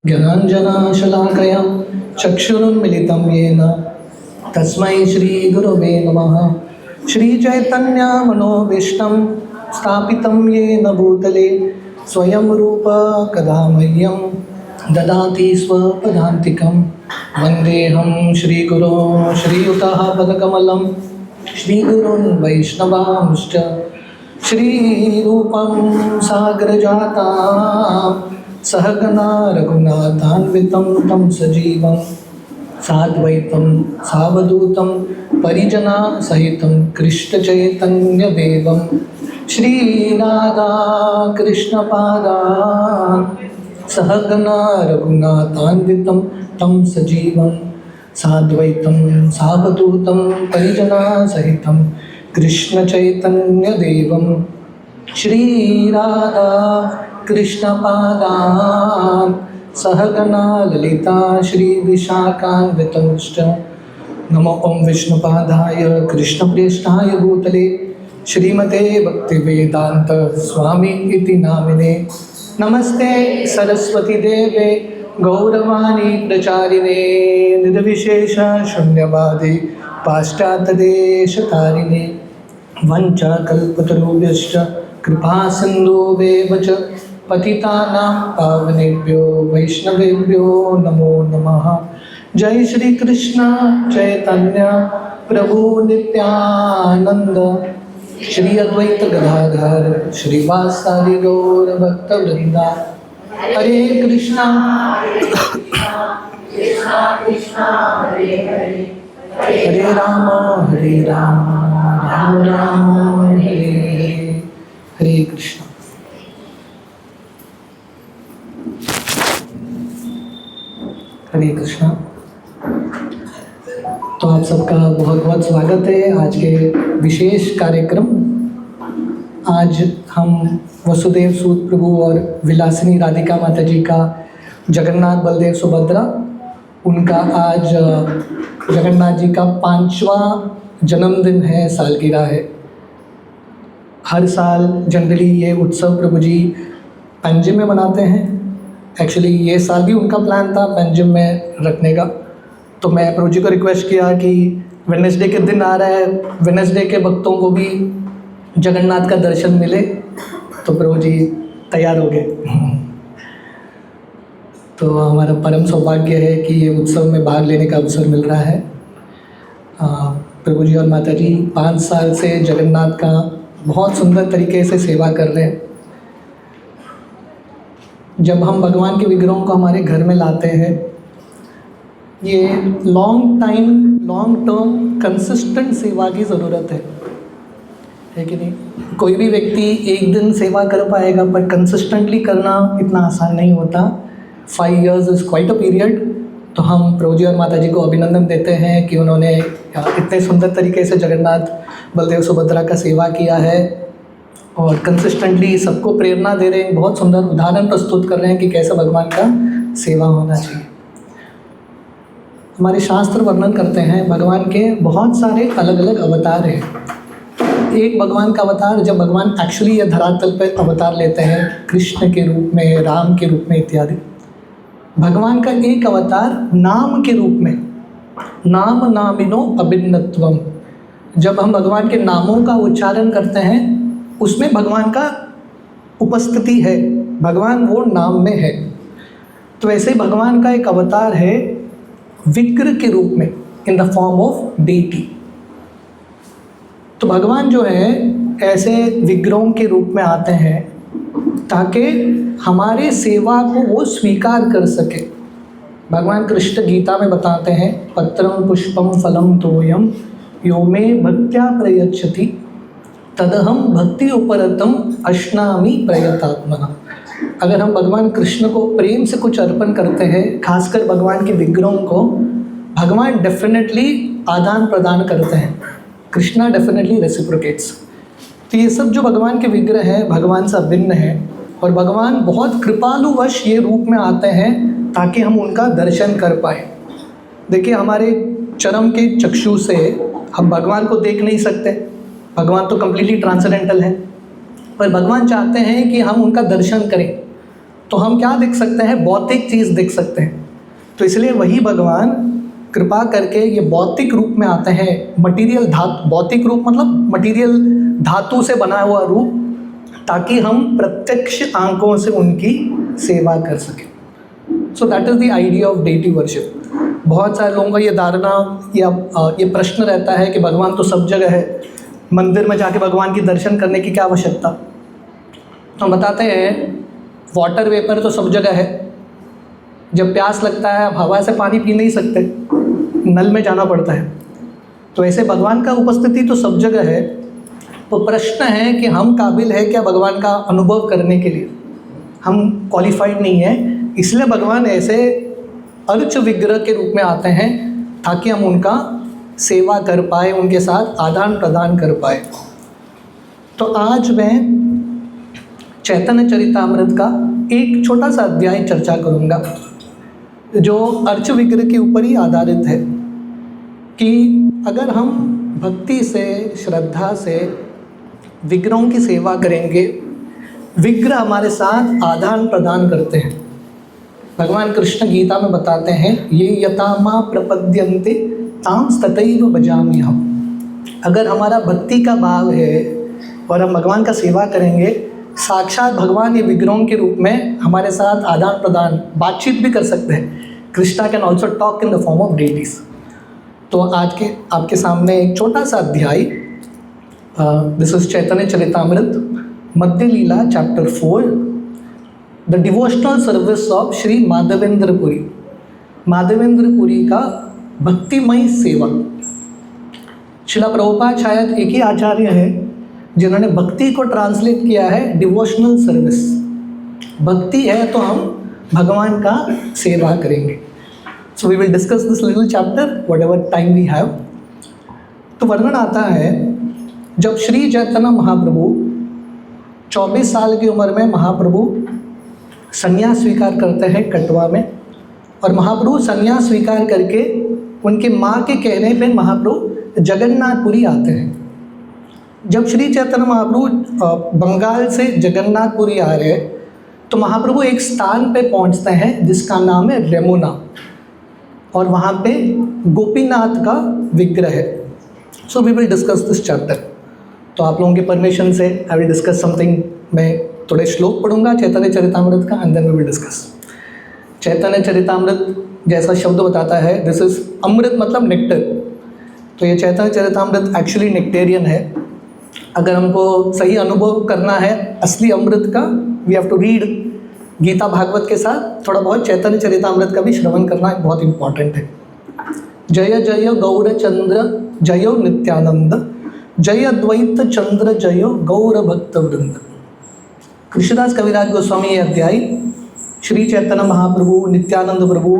ज्ञानाञ्जनशलाकया चक्षुरुन्मिलितं येन तस्मै श्रीगुरवे नमः। श्रीचैतन्यमनोभीष्टं स्थापितं येन भूतले स्वयं रूप कदा मह्यं ददाति स्वपदान्तिकं। वन्देऽहं श्रीगुरो श्रीयुतः पदकमलं श्रीगुरुन् वैष्णवांश्च श्रीरूपं साग्रजातां सहगना रघुनाथान्वितं तं सजीवं साद्वैतं सावधूतं परिजनसहितं कृष्णचैतन्यदेवं श्रीराधाकृष्णपादान् सहगना रघुनाथान्वितं तं सजीवं साद्वैतं सावधूतं परिजनसहितं कृष्णचैतन्यदेवं श्रीराधाकृष्णपादान् सहगना ललिता श्रीविशाखान्वितंश्च। नमो ओं विष्णुपादाय कृष्णप्रेष्ठाय भूतले श्रीमते भक्तिवेदांत स्वामी इति नामिने। नमस्ते सरस्वती देवे गौरवाणी प्रचारिणे निर्विशेष शून्यवादी पाश्चात्यदेशतारिणे वंशकल्पतरुभ्यश्च कृपा सिन्धुभ्येव च पतितानां पावनेभ्यो वैष्णवेभ्यो नमो नमः। जय श्री कृष्ण चैतन्य प्रभु नित्यानंद श्री अद्वैत गदाधर श्रीवासादि गौर भक्तवृंदा। हरे कृष्णा हरे राम राम राम हरे हरे। हरे कृष्ण। हरे कृष्णा। तो आप सबका बहुत बहुत स्वागत है आज के विशेष कार्यक्रम। आज हम वसुदेव सूत प्रभु और विलासिनी राधिका माता जी का जगन्नाथ बलदेव सुभद्रा उनका आज जगन्नाथ जी का 5वां जन्मदिन है, सालगिरह है। हर साल जनरली ये उत्सव प्रभु जी पंजिम में मनाते हैं। एक्चुअली ये साल भी उनका प्लान था पंजिम में रखने का, तो मैं प्रभु जी को रिक्वेस्ट किया कि वेडनेसडे के दिन आ रहा है, वेडनेसडे के भक्तों को भी जगन्नाथ का दर्शन मिले, तो प्रभु जी तैयार हो गए। तो हमारा परम सौभाग्य है कि ये उत्सव में भाग लेने का अवसर मिल रहा है। प्रभु जी और माता जी 5 साल से जगन्नाथ का बहुत सुंदर तरीके से सेवा कर रहे हैं। जब हम भगवान के विग्रहों को हमारे घर में लाते हैं, ये लॉन्ग टर्म कंसिस्टेंट सेवा की ज़रूरत है कि नहीं? कोई भी व्यक्ति एक दिन सेवा कर पाएगा, पर कंसिस्टेंटली करना इतना आसान नहीं होता। 5 years is quite a period. तो हम प्रभु जी और माता जी को अभिनंदन देते हैं कि उन्होंने इतने सुंदर तरीके से जगन्नाथ बलदेव सुभद्रा का सेवा किया है और कंसिस्टेंटली सबको प्रेरणा दे रहे हैं। बहुत सुंदर उदाहरण प्रस्तुत कर रहे हैं कि कैसे भगवान का सेवा होना चाहिए। हमारे शास्त्र वर्णन करते हैं भगवान के बहुत सारे अलग अलग अवतार हैं। एक भगवान का अवतार, जब भगवान एक्चुअली ये धरातल पर अवतार लेते हैं कृष्ण के रूप में, राम के रूप में इत्यादि। भगवान का एक अवतार नाम के रूप में, नाम नामिनो अभिन्नत्वम। जब हम भगवान के नामों का उच्चारण करते हैं उसमें भगवान का उपस्थिति है, भगवान वो नाम में है। तो ऐसे भगवान का एक अवतार है विग्रह के रूप में, in the form of deity. तो भगवान जो है ऐसे विग्रहों के रूप में आते हैं ताकि हमारे सेवा को वो स्वीकार कर सके। भगवान कृष्ण गीता में बताते हैं, पत्रम पुष्पम फलम तोयम यो मे भक्त्या प्रयच्छति तदहम भक्ति उपरतम अश्नामि प्रयतात्मना। अगर हम भगवान कृष्ण को प्रेम से कुछ अर्पण करते हैं, खासकर भगवान के विग्रहों को, भगवान डेफिनेटली आदान प्रदान करते हैं। Krishna definitely reciprocates. तो ये सब जो भगवान के विग्रह हैं भगवान से अभिन्न है और भगवान बहुत कृपालुवश ये रूप में आते हैं ताकि हम उनका दर्शन कर पाए। देखिए, हमारे चरम के चक्षु से हम भगवान को देख नहीं सकते, भगवान तो कम्प्लीटली ट्रांसेंडेंटल है, पर भगवान चाहते हैं कि हम उनका दर्शन करें। तो हम क्या देख सकते हैं, भौतिक चीज़ देख सकते हैं। तो इसलिए वही भगवान कृपा करके ये भौतिक रूप में आते हैं, मटीरियल धातु, भौतिक रूप मतलब मटीरियल धातु से बना हुआ रूप, ताकि हम प्रत्यक्ष आंखों से उनकी सेवा कर सकें। So that is the idea of deity worship. बहुत सारे लोगों का ये धारणा या ये प्रश्न रहता है कि भगवान तो सब जगह है, मंदिर में जाके भगवान की दर्शन करने की क्या आवश्यकता। तो हम बताते हैं वाटर वेपर तो सब जगह है, जब प्यास लगता है आप हवा से पानी पी नहीं सकते, नल में जाना पड़ता है। तो ऐसे भगवान का उपस्थिति तो सब जगह है। तो प्रश्न है कि हम काबिल है क्या भगवान का अनुभव करने के लिए, हम क्वालिफाइड नहीं है। इसलिए भगवान ऐसे अर्च विग्रह के रूप में आते हैं ताकि हम उनका सेवा कर पाए, उनके साथ आदान प्रदान कर पाए। तो आज मैं चैतन्य चरितामृत का एक छोटा सा अध्याय चर्चा करूँगा जो अर्च विग्रह के ऊपर ही आधारित है कि अगर हम भक्ति से, श्रद्धा से विग्रहों की सेवा करेंगे, विग्रह हमारे साथ आदान प्रदान करते हैं। भगवान कृष्ण गीता में बताते हैं, ये यथा मां प्रपद्यन्ते तां तथैव भजामि हम। अगर हमारा भक्ति का भाव है और हम भगवान का सेवा करेंगे, साक्षात भगवान ये विग्रहों के रूप में हमारे साथ आदान प्रदान, बातचीत भी कर सकते हैं। Krishna can also talk in the form of deities. तो आज के आपके सामने एक छोटा सा अध्याय, this is Chaitanya Charitamrita Madhya Leela chapter 4, the devotional service of Shri Madhavendrapuri. Madhavendrapuri का भक्तिमय सेवा। श्रील प्रभुपाद शायद एक ही आचार्य है जिन्होंने भक्ति को ट्रांसलेट किया है डिवोशनल सर्विस। भक्ति है तो हम भगवान का सेवा करेंगे। So we will discuss this little chapter whatever time we have. तो वर्णन आता है, जब श्री चैतन्य महाप्रभु 24 साल की उम्र में महाप्रभु संन्यास स्वीकार करते हैं कटवा में, और महाप्रभु संन्यास स्वीकार करके उनके माँ के कहने पे महाप्रभु जगन्नाथपुरी आते हैं। जब श्री चैतन्य महाप्रभु बंगाल से जगन्नाथपुरी आ रहे तो महाप्रभु एक स्थान पे पहुंचते हैं जिसका नाम है रेमुना, और वहाँ पे गोपीनाथ का विग्रह है। So we will discuss this chapter. तो आप लोगों के परमिशन से आई विल डिस्कस समथिंग। मैं थोड़े श्लोक पढ़ूंगा चैतन्य चरितामृत का, and then we will discuss. Chaitanya Charitamrita जैसा शब्द बताता है, दिस इज अमृत मतलब नेक्टर। तो ये चैतन्य चरितामृत एक्चुअली नेक्टेरियन है। अगर हमको सही अनुभव करना है असली अमृत का, we have to read Gita Bhagavat के साथ थोड़ा बहुत चैतन्य चरितामृत का भी श्रवण करना बहुत इंपॉर्टेंट है। जय जय गौरचंद्र जयो नित्यानंद, जय अद्वैत चंद्र जयो गौर भक्त वृंद। कृष्णदास कविराज गोस्वामी ये अध्याय श्री चैतन्य महाप्रभु, नित्यानंद प्रभु,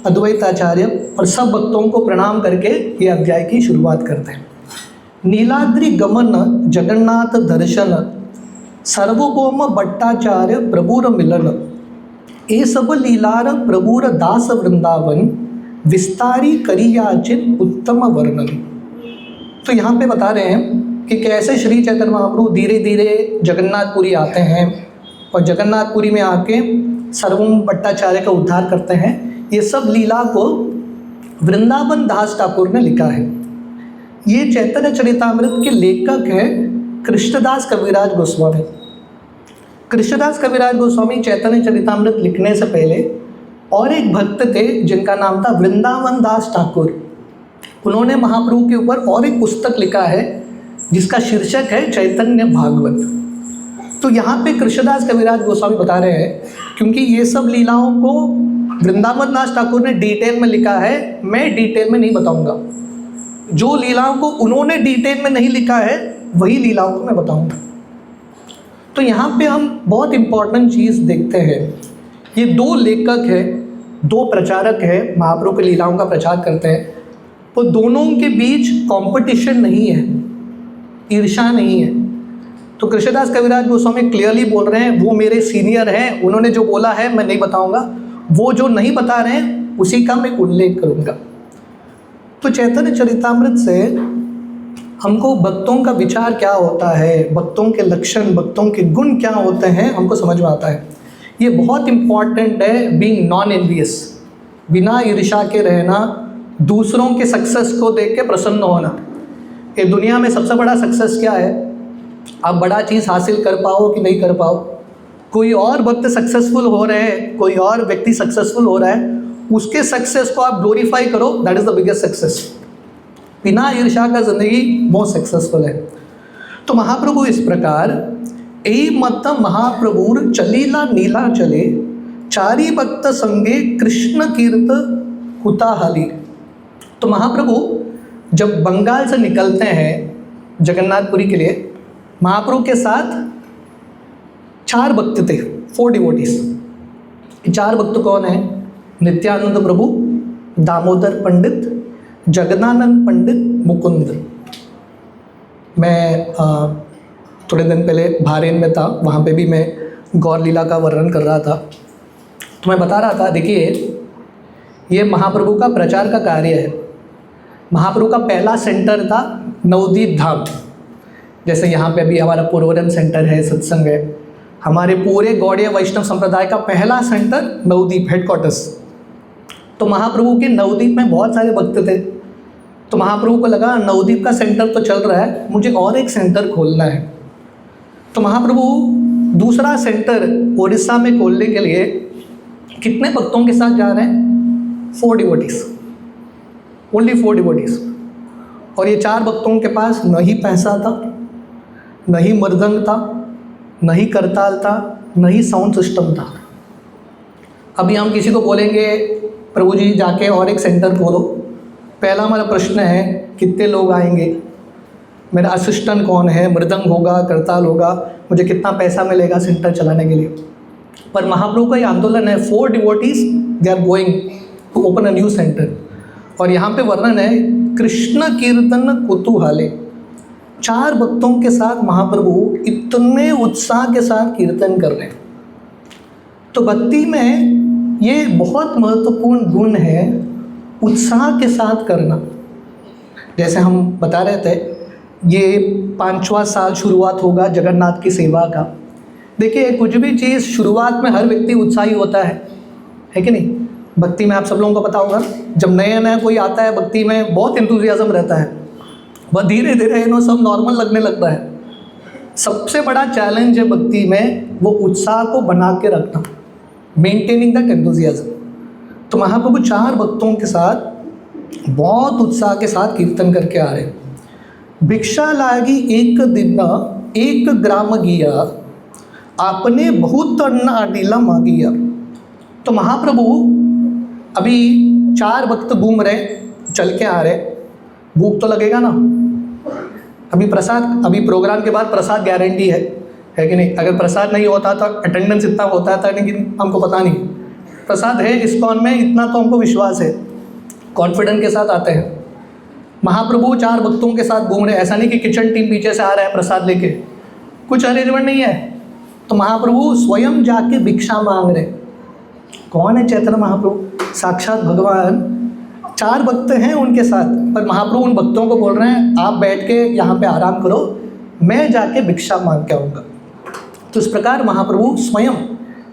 अद्वैताचार्य और सब भक्तों को प्रणाम करके ये अध्याय की शुरुआत करते हैं। नीलाद्रि गमन जगन्नाथ दर्शन, सर्वभौम भट्टाचार्य प्रभुर मिलन, ए सब लीलार प्रभुर दास वृंदावन, विस्तारी करियाचिन उत्तम वर्णन। तो यहाँ पे बता रहे हैं कि कैसे श्री चैतन्य महाप्रभु धीरे धीरे जगन्नाथपुरी आते हैं और जगन्नाथपुरी में आके सर्वभौम भट्टाचार्य का उद्धार करते हैं। ये सब लीला को वृंदावन दास ठाकुर ने लिखा है। ये चैतन्य चरितामृत के लेखक हैं कृष्णदास कविराज गोस्वामी। कृष्णदास कविराज गोस्वामी चैतन्य चरितामृत लिखने से पहले और एक भक्त थे जिनका नाम था वृंदावन दास ठाकुर। उन्होंने महाप्रभु के ऊपर और एक पुस्तक लिखा है जिसका शीर्षक है चैतन्य भागवत। तो यहाँ पे कृष्णदास कविराज गोस्वामी बता रहे हैं, क्योंकि ये सब लीलाओं को वृंदावन दास ठाकुर ने डिटेल में लिखा है, मैं डिटेल में नहीं बताऊंगा। जो लीलाओं को उन्होंने डिटेल में नहीं लिखा है वही लीलाओं को मैं बताऊंगा। तो यहाँ पे हम बहुत इम्पॉर्टेंट चीज़ देखते हैं। ये दो लेखक हैं, दो प्रचारक हैं, महाप्रभु की लीलाओं का प्रचार करते हैं। वो दोनों के बीच कंपटीशन नहीं है, ईर्ष्या नहीं है। तो कृष्णदास कविराज गोस्वामी क्लियरली बोल रहे हैं, वो मेरे सीनियर हैं, उन्होंने जो बोला है मैं नहीं बताऊंगा, वो जो नहीं बता रहे हैं उसी का मैं उल्लेख करूंगा। तो चैतन्य चरितामृत से हमको भक्तों का विचार क्या होता है, भक्तों के लक्षण, भक्तों के गुण क्या होते हैं, हमको समझ में आता है। ये बहुत इम्पॉर्टेंट है, बीइंग नॉन एनवियस, बिना ईर्ष्या के रहना, दूसरों के सक्सेस को देख के प्रसन्न होना। ये दुनिया में सबसे बड़ा सक्सेस क्या है? आप बड़ा चीज़ हासिल कर पाओ कि नहीं कर पाओ, कोई और भक्त सक्सेसफुल हो रहे हैं, कोई और व्यक्ति सक्सेसफुल हो रहा है, उसके सक्सेस को आप ग्लोरीफाई करो, that is the biggest success. बिना ईर्ष्या का जिंदगी बहुत सक्सेसफुल है। तो महाप्रभु इस प्रकार ए मत महाप्रभुर चलीला नीला चले, चारी भक्त संगे कृष्ण कीर्त हुताहली। तो महाप्रभु जब बंगाल से निकलते हैं जगन्नाथपुरी के लिए, महाप्रभु के साथ 4 भक्त थे, 4 डिवोटीज। ये 4 भक्त कौन है? नित्यानंद प्रभु, दामोदर पंडित, जगदानंद पंडित, मुकुंद। मैं थोड़े दिन पहले भारेन में था, वहाँ पे भी मैं गौर लीला का वर्णन कर रहा था। तो मैं बता रहा था, देखिए ये महाप्रभु का प्रचार का कार्य है। महाप्रभु का पहला सेंटर था नवदीप धाम, जैसे यहाँ पे अभी हमारा पूर्वरन सेंटर है, सत्संग है। हमारे पूरे गौड़ीय वैष्णव संप्रदाय का पहला सेंटर नवदीप, हेडक्वार्टर्स। तो महाप्रभु के नवदीप में बहुत सारे भक्त थे। तो महाप्रभु को लगा नवदीप का सेंटर तो चल रहा है, मुझे और एक सेंटर खोलना है। तो महाप्रभु दूसरा सेंटर उड़ीसा में खोलने के लिए कितने भक्तों के साथ जा रहे हैं? 4 डिवोटीज, ओनली 4 डिवोटीज। और ये 4 भक्तों के पास न ही पैसा था, न ही मृदंग था, न ही करताल था, न ही साउंड सिस्टम था। अभी हम किसी को बोलेंगे प्रभु जी जाके और एक सेंटर खोलो, पहला हमारा प्रश्न है कितने लोग आएंगे, मेरा असिस्टेंट कौन है, मृदंग होगा, करताल होगा, मुझे कितना पैसा मिलेगा सेंटर चलाने के लिए। पर महाप्रभु का ये आंदोलन है, 4 devotees they are going to open a new centre. और यहाँ पे वर्णन है कृष्ण कीर्तन कुतूहले। 4 भक्तों के साथ महाप्रभु इतने उत्साह के साथ कीर्तन कर रहे हैं। तो भक्ति में ये बहुत महत्वपूर्ण गुण है, उत्साह के साथ करना। जैसे हम बता रहे थे, ये 5वां साल शुरुआत होगा जगन्नाथ की सेवा का। देखिए कुछ भी चीज़ शुरुआत में हर व्यक्ति उत्साही होता है कि नहीं? भक्ति में आप सब लोगों को पता होगा, जब नया नया कोई आता है भक्ति में बहुत एंथुजियाज्म रहता है, वह धीरे धीरे सब नॉर्मल लगने लगता है। सबसे बड़ा चैलेंज है भक्ति में वो उत्साह को बना के रखना, मेंटेनिंग दैट एंथुजियाज्म। तो महाप्रभु 4 भक्तों के साथ बहुत उत्साह के साथ कीर्तन करके आ रहे हैं। भिक्षा लागी एक दिन 1 ग्राम गिया, आपने बहुत अन्न अडिला मांगिया। तो महाप्रभु अभी 4 भक्त घूम रहे, चल के आ रहे, भूख तो लगेगा ना। अभी प्रसाद, अभी प्रोग्राम के बाद प्रसाद गारंटी है कि नहीं? अगर प्रसाद नहीं होता तो अटेंडेंस इतना होता था, लेकिन हमको पता नहीं। प्रसाद है इस्कॉन में, इतना तो हमको विश्वास है, कॉन्फिडेंस के साथ आते हैं। महाप्रभु 4 भक्तों के साथ घूम रहे, ऐसा नहीं कि किचन टीम पीछे से आ रहा है प्रसाद लेके, कुछ अरेंजमेंट नहीं है। तो महाप्रभु स्वयं जाके भिक्षा मांग रहे। कौन है चैतन्य महाप्रभु? साक्षात भगवान। 4 भक्त हैं उनके साथ, पर महाप्रभु उन भक्तों को बोल रहे हैं आप बैठ के यहाँ पे आराम करो, मैं जाके भिक्षा मांग के आऊँगा। तो इस प्रकार महाप्रभु स्वयं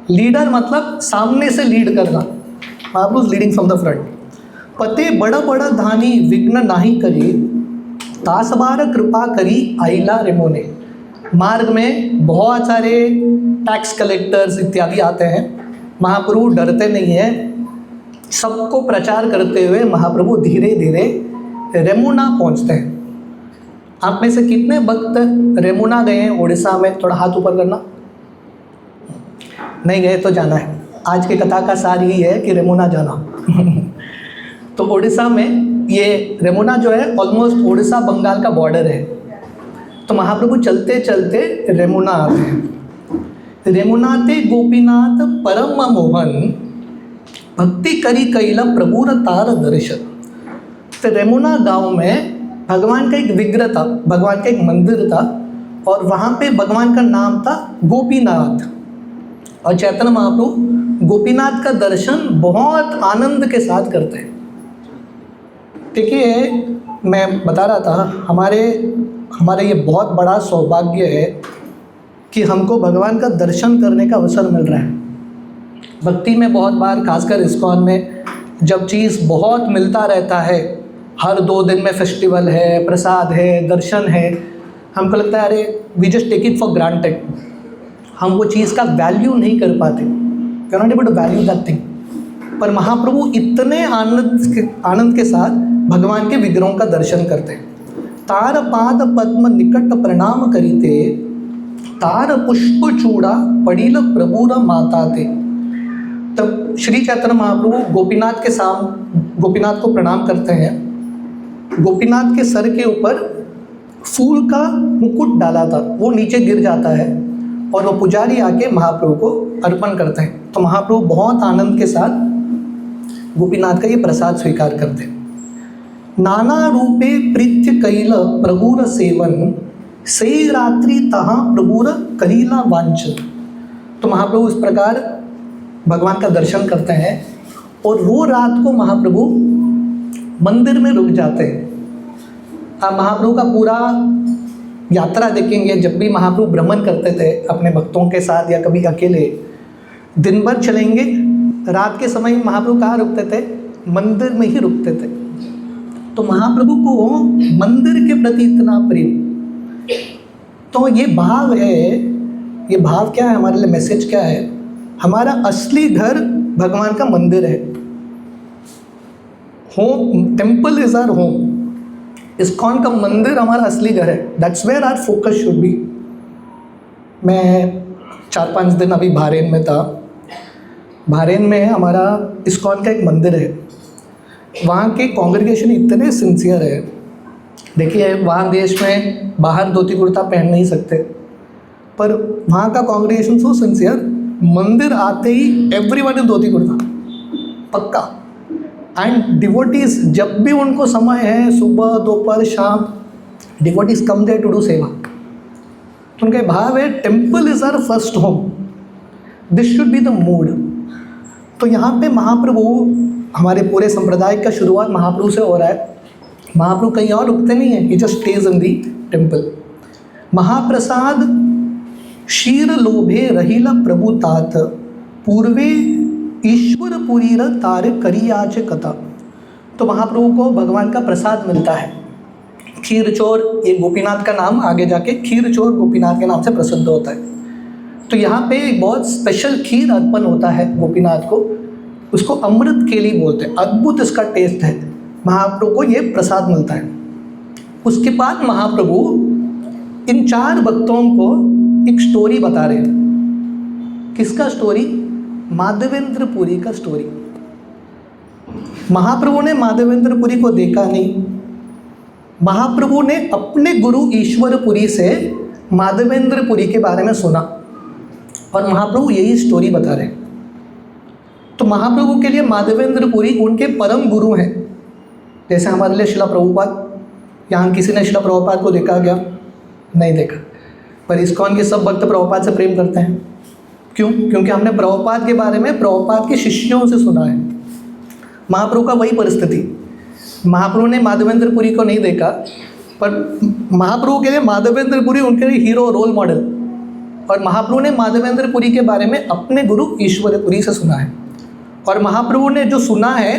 लीडर, मतलब सामने से लीड करना, महाप्रभु लीडिंग फ्रॉम द फ्रंट। पते बड़ा बड़ा धानी विघ्न नाही करी, तासबार कृपा करी आइला रेमोने। मार्ग में बहुत सारे टैक्स कलेक्टर्स इत्यादि आते हैं, महाप्रभु डरते नहीं हैं, सबको प्रचार करते हुए महाप्रभु धीरे धीरे रेमुना पहुंचते हैं। आप में से कितने भक्त रेमुना गए हैं उड़ीसा में? थोड़ा हाथ ऊपर करना। नहीं गए तो जाना है। आज की कथा का सार यही है कि रेमुना जाना। तो उड़ीसा में ये रेमुना जो है ऑलमोस्ट उड़ीसा बंगाल का बॉर्डर है। तो महाप्रभु चलते चलते रेमुना आते हैं। रेमुनाते गोपीनाथ परम मोहन, भक्ति करी कैला प्रभुर तार दर्शन। तो रेमुना गांव में भगवान का एक विग्रह था, भगवान का एक मंदिर था, और वहाँ पे भगवान का नाम था गोपीनाथ। और चैतन्य महाप्रभु गोपीनाथ का दर्शन बहुत आनंद के साथ करते हैं। देखिए मैं बता रहा था, हमारे ये बहुत बड़ा सौभाग्य है कि हमको भगवान का दर्शन करने का अवसर मिल रहा है। भक्ति में बहुत बार, खासकर इस्कॉन में, जब चीज़ बहुत मिलता रहता है, हर 2 दिन में फेस्टिवल है, प्रसाद है, दर्शन है, हमको लगता है अरे we just take it for granted. हम वो चीज़ का वैल्यू नहीं कर पाते, we are not able to value that thing. पर महाप्रभु इतने आनंद के साथ भगवान के विग्रहों का दर्शन करते हैं। तार पाद पद्म निकट प्रणाम करीते, तार पुष्प चूड़ा पड़ील प्रभुर माताते। तब श्री चैतन्य महाप्रभु गोपीनाथ को प्रणाम करते हैं। गोपीनाथ के सर के ऊपर फूल का मुकुट डाला था, वो नीचे गिर जाता है और वो पुजारी आके महाप्रभु को अर्पण करते हैं। तो महाप्रभु बहुत आनंद के साथ गोपीनाथ का ये प्रसाद स्वीकार करते हैं। नाना रूपे प्रीत्य कैल प्रभुर सेवन, से रात्रि तहा प्रभुर करीला वांछन। तो महाप्रभु इस प्रकार भगवान का दर्शन करते हैं और वो रात को महाप्रभु मंदिर में रुक जाते हैं। आप महाप्रभु का पूरा यात्रा देखेंगे, जब भी महाप्रभु भ्रमण करते थे अपने भक्तों के साथ या कभी अकेले, दिन भर चलेंगे, रात के समय महाप्रभु कहाँ रुकते थे? मंदिर में ही रुकते थे। तो महाप्रभु को मंदिर के प्रति इतना प्रेम, तो ये भाव है, ये भाव क्या है हमारे लिए, मैसेज क्या है? हमारा असली घर भगवान का मंदिर है। Home, temple is our home. ISKCON का मंदिर हमारा असली घर है। That's where our focus should be. मैं 4-5 दिन अभी बहरीन में था। बहरीन में हमारा इस्कॉन का एक मंदिर है। वहाँ के कॉन्ग्रीगेशन इतने सिंसियर है। देखिए, वहाँ देश में बाहर धोती कुर्ता पहन नहीं सकते, पर वहाँ का कॉन्ग्रीगेशन सो सिंसियर, मंदिर आते ही एवरीवन इन धोती कुर्ता पक्का। एंड डिवोटीज, जब भी उनको समय है, सुबह दोपहर शाम, devotees come there to do सेवा। तो उनका भाव है temple is our first home, this should be the mood. तो यहाँ पे महाप्रभु, हमारे पूरे संप्रदाय का शुरुआत महाप्रभु से हो रहा है। महाप्रभु कहीं और रुकते नहीं हैं, ही जस्ट स्टेज इन दी टेम्पल। महाप्रसाद क्षीर लोभे रहिला प्रभु तात, पूर्वे ईश्वर पुरीर तार करियाच कथा। तो महाप्रभु को भगवान का प्रसाद मिलता है। खीर चोर, ये गोपीनाथ का नाम आगे जाके खीर चोर गोपीनाथ के नाम से प्रसिद्ध होता है। तो यहाँ पे एक बहुत स्पेशल खीर अर्पण होता है गोपीनाथ को, उसको अमृत केली बोलते हैं। अद्भुत इसका टेस्ट है। महाप्रभु को ये प्रसाद मिलता है। उसके बाद महाप्रभु इन 4 भक्तों को एक स्टोरी बता रहे हैं। किसका स्टोरी? माधवेंद्र पुरी का स्टोरी। महाप्रभु ने माधवेंद्र पुरी को देखा नहीं, महाप्रभु ने अपने गुरु ईश्वर पुरी से माधवेंद्र पुरी के बारे में सुना और महाप्रभु यही स्टोरी बता रहे हैं। तो महाप्रभु के लिए माधवेंद्र पुरी उनके परम गुरु हैं। जैसे हमारे लिए शिला प्रभुपाद, यहाँ किसी ने शिला प्रभुपाद को देखा क्या? नहीं देखा। पर इस्कॉन के सब भक्त प्रभुपाद से प्रेम करते हैं। क्यों? क्योंकि हमने प्रभुपाद के बारे में प्रभुपाद के शिष्यों से सुना है। महाप्रभु का वही परिस्थिति। महाप्रभु ने माधवेंद्र पुरी को नहीं देखा, पर महाप्रभु के लिए माधवेंद्र पुरी उनके लिए हीरो, रोल मॉडल। और महाप्रभु ने माधवेंद्र पुरी के बारे में अपने गुरु ईश्वर पुरी से सुना है, और महाप्रभु ने जो सुना है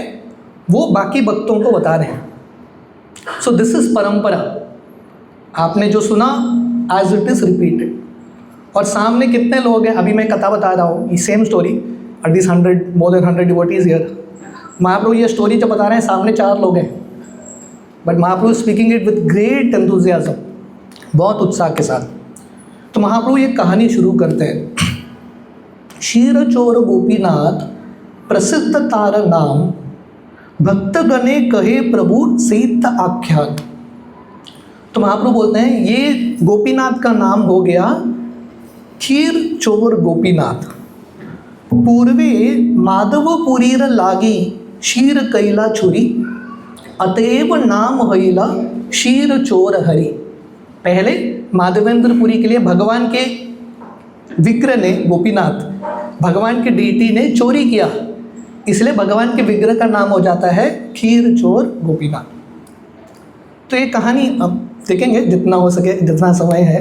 वो बाकी भक्तों को बता रहे हैं। सो दिस इज परंपरा। आपने जो सुना एज इट इज रिपीटेड। और सामने कितने लोग हैं? अभी मैं कथा बता रहा हूँ, ये same story, at this 100 more than 100 devotees here. Mahaprabhu ये स्टोरी जो बता रहे हैं, सामने 4 लोग हैं, but Mahaprabhu speaking it with great enthusiasm, बहुत उत्साह के साथ। तो महाप्रभु ये कहानी शुरू करते हैं। क्षीर चोर गोपीनाथ प्रसिद्ध तार नाम, भक्त गणे कहे प्रभु सीत आख्यान। तो महाप्रभु बोलते हैं ये गोपीनाथ का नाम हो गया क्षीर चोर गोपीनाथ। पूर्वे माधवपुरीर लागी क्षीर कैला चुरी, अतएव नाम हईला क्षीर चोर हरि। पहले माधवेंद्रपुरी के लिए भगवान के विग्रह ने, गोपीनाथ भगवान के डीटी ने चोरी किया, इसलिए भगवान के विग्रह का नाम हो जाता है क्षीर चोर गोपीनाथ। तो ये कहानी अब देखेंगे जितना हो सके, जितना समय है,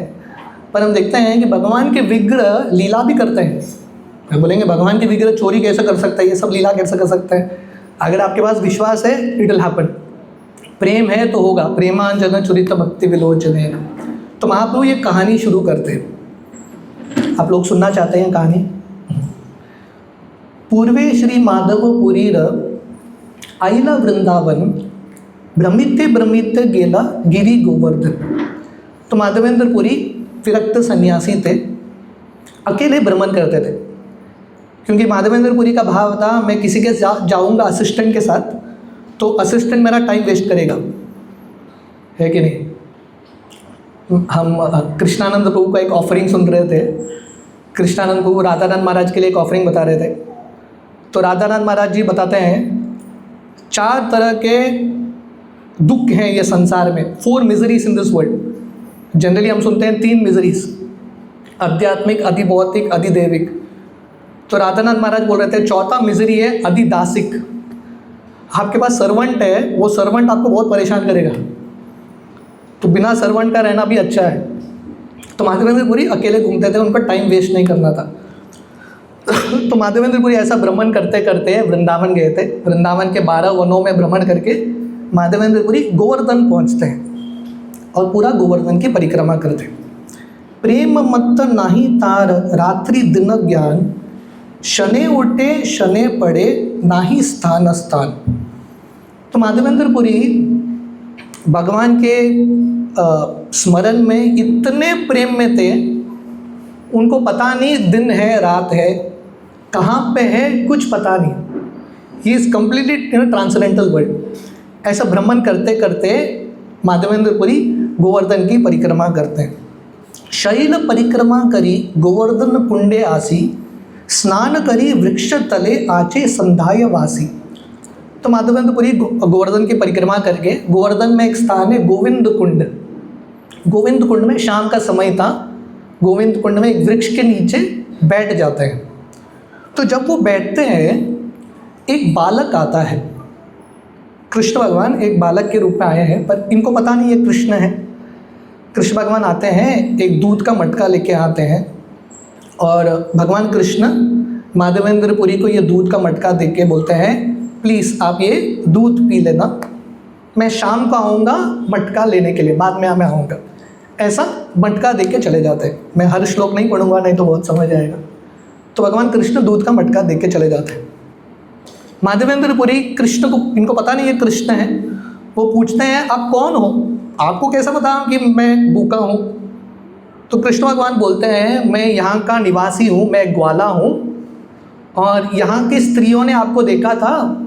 पर हम देखते हैं कि भगवान के विग्रह लीला भी करते हैं। मैं बोलेंगे भगवान की विग्रह चोरी कैसे कर सकता है, ये सब लीला कैसे कर सकता है। अगर आपके पास विश्वास है, इट विल हैपन। प्रेम है तो होगा। प्रेमांजन चुरित भक्ति विलोचन। तो महाप्रभु ये कहानी शुरू करते हैं। आप लोग सुनना चाहते हैं कहानी? पूर्वे श्री माधव पुरीर आईला वृंदावन, भ्रमिते भ्रमित गेला गिरी गोवर्धन। तो माधवेंद्र पुरी विरक्त सन्यासी थे, अकेले भ्रमण करते थे, क्योंकि माधवेंद्र पुरी का भाव था मैं किसी के जाऊंगा असिस्टेंट के साथ तो असिस्टेंट मेरा टाइम वेस्ट करेगा, है कि नहीं। हम कृष्णानंद प्रभु का एक ऑफरिंग सुन रहे थे। कृष्णानंद प्रभु राधानंद महाराज के लिए एक ऑफरिंग बता रहे थे। तो राधानंद महाराज जी बताते हैं 4 तरह के दुख हैं ये संसार में, 4 miseries in this world. Generally हम सुनते हैं 3 मिजरीज, आध्यात्मिक, अधिभौतिक, अधिदैविक। तो राधानंद महाराज बोल रहे थे 4था मिजरी है अधिदासिक। आपके पास सर्वेंट है, वो सर्वेंट आपको बहुत परेशान करेगा, तो बिना सर्वेंट का रहना भी अच्छा है। तो माधवेंद्र पुरी अकेले घूमते थे, उनका टाइम वेस्ट नहीं करना था। तो माधवेंद्र पुरी ऐसा भ्रमण करते करते वृंदावन गए थे। वृंदावन के 12 वनों में भ्रमण करके माधवेंद्र पुरी गोवर्धन पहुंचते हैं और पूरा गोवर्धन की परिक्रमा करते हैं। प्रेम मत नाही तार रात्रि दिन ज्ञान, शने उठे शने पड़े नाही स्थान स्थान। तो माधवेंद्र पुरी भगवान के स्मरण में इतने प्रेम में थे, उनको पता नहीं दिन है रात है, कहाँ पे है कुछ पता नहीं। He is completely transcendental world. ऐसा भ्रमण करते करते माधवेंद्र पुरी गोवर्धन की परिक्रमा करते हैं। शैल परिक्रमा करी गोवर्धन कुंडे आसी, स्नान करी वृक्ष तले आचे संध्याय वासी। तो माधवेंद्र पुरी गोवर्धन की परिक्रमा करके गोवर्धन में एक स्थान है गोविंद कुंड। गोविंद कुंड में शाम का समय था, गोविंद कुंड में एक वृक्ष के नीचे बैठ जाते हैं। तो जब वो बैठते हैं एक बालक आता है। कृष्ण भगवान एक बालक के रूप में आए हैं, पर इनको पता नहीं ये कृष्ण है। कृष्ण भगवान आते हैं, एक दूध का मटका लेके आते हैं और भगवान कृष्ण माधवेंद्र पुरी को ये दूध का मटका दे के बोलते हैं प्लीज़ आप ये दूध पी लेना, मैं शाम को आऊँगा मटका लेने के लिए, बाद में मैं आऊँगा। ऐसा मटका दे के चले जाते हैं। मैं हर श्लोक नहीं पढ़ूंगा, नहीं तो बहुत समझ आएगा। तो भगवान कृष्ण दूध का मटका दे के चले जाते हैं। माधवेंद्र पुरी कृष्ण को, इनको पता नहीं ये कृष्ण है, वो पूछते हैं आप कौन हो, आपको कैसे पता कि मैं भूखा हूँ। तो कृष्ण भगवान बोलते हैं मैं यहाँ का निवासी हूँ, मैं ग्वाला हूँ और यहाँ की स्त्रियों ने आपको देखा था